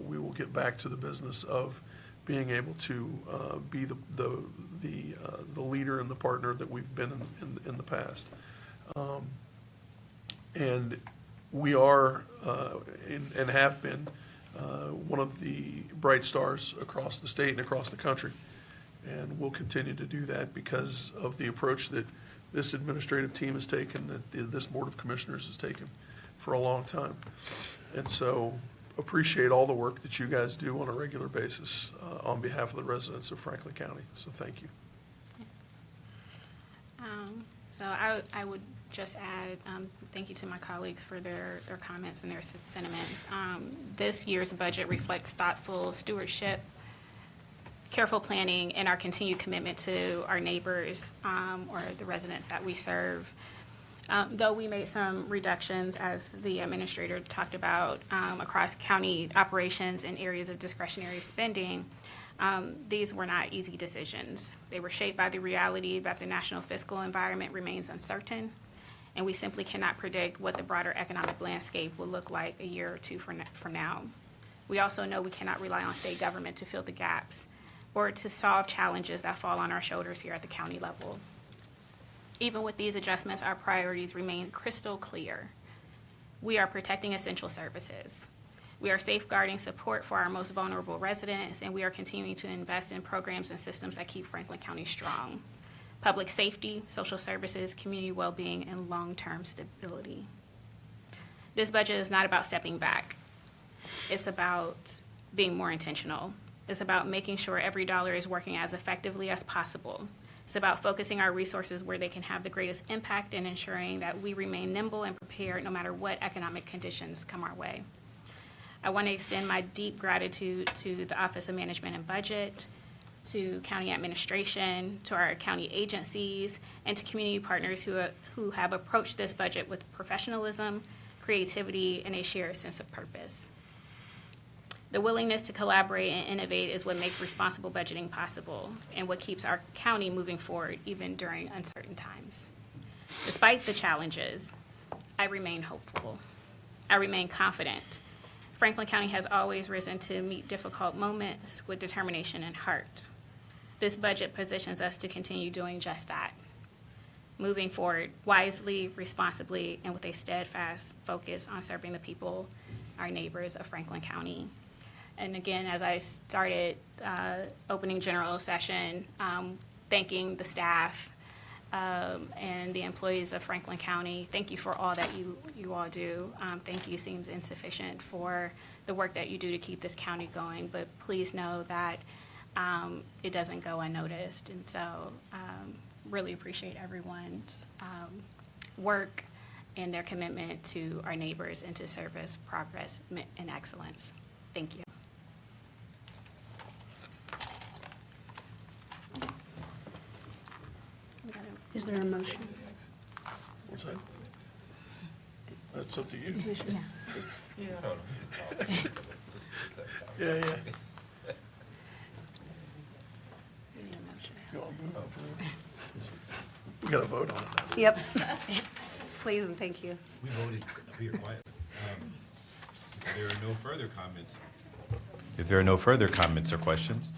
we will get back to the business of being able to be the leader and the partner that we've been in the past. And we are and have been one of the bright stars across the state and across the country. And we'll continue to do that because of the approach that this administrative team has taken, that this Board of Commissioners has taken for a long time. And so appreciate all the work that you guys do on a regular basis on behalf of the residents of Franklin County. So thank you. So I would just add thank you to my colleagues for their comments and their sentiments. This year's budget reflects thoughtful stewardship, careful planning, and our continued commitment to our neighbors or the residents that we serve. Though we made some reductions, as the administrator talked about, across county operations and areas of discretionary spending, these were not easy decisions. They were shaped by the reality that the national fiscal environment remains uncertain, and we simply cannot predict what the broader economic landscape will look like a year or two from now. We also know we cannot rely on state government to fill the gaps or to solve challenges that fall on our shoulders here at the county level. Even with these adjustments, our priorities remain crystal clear. We are protecting essential services. We are safeguarding support for our most vulnerable residents, and we are continuing to invest in programs and systems that keep Franklin County strong. Public safety, social services, community well-being, and long-term stability. This budget is not about stepping back. It's about being more intentional. It's about making sure every dollar is working as effectively as possible. It's about focusing our resources where they can have the greatest impact and ensuring that we remain nimble and prepared no matter what economic conditions come our way. I want to extend my deep gratitude to the Office of Management and Budget, to county administration, to our county agencies, and to community partners who have approached this budget with professionalism, creativity, and a shared sense of purpose. The willingness to collaborate and innovate is what makes responsible budgeting possible and what keeps our county moving forward even during uncertain times. Despite the challenges, I remain hopeful. I remain confident. Franklin County has always risen to meet difficult moments with determination and heart. This budget positions us to continue doing just that, moving forward wisely, responsibly, and with a steadfast focus on serving the people, our neighbors of Franklin County. And again, as I started opening general session, thanking the staff and the employees of Franklin County, thank you for all that you all do. Thank you seems insufficient for the work that you do to keep this county going, but please know that it doesn't go unnoticed. And so really appreciate everyone's work and their commitment to our neighbors and to service, progress, and excellence. Thank you. Is there a motion? What's that? That's up to you. Yeah. You want to move? We got to vote on it now. Yep. Please and thank you. We voted, be quiet. If there are no further comments or questions,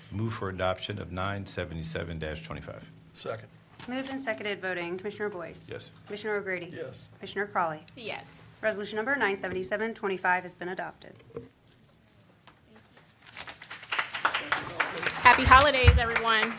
move for adoption of 977-25. Second. Moved and seconded voting. Commissioner Boyce? Yes. Commissioner O'Grady? Yes. Commissioner Crawley? Yes. Resolution number 977-25 has been adopted. Happy holidays, everyone.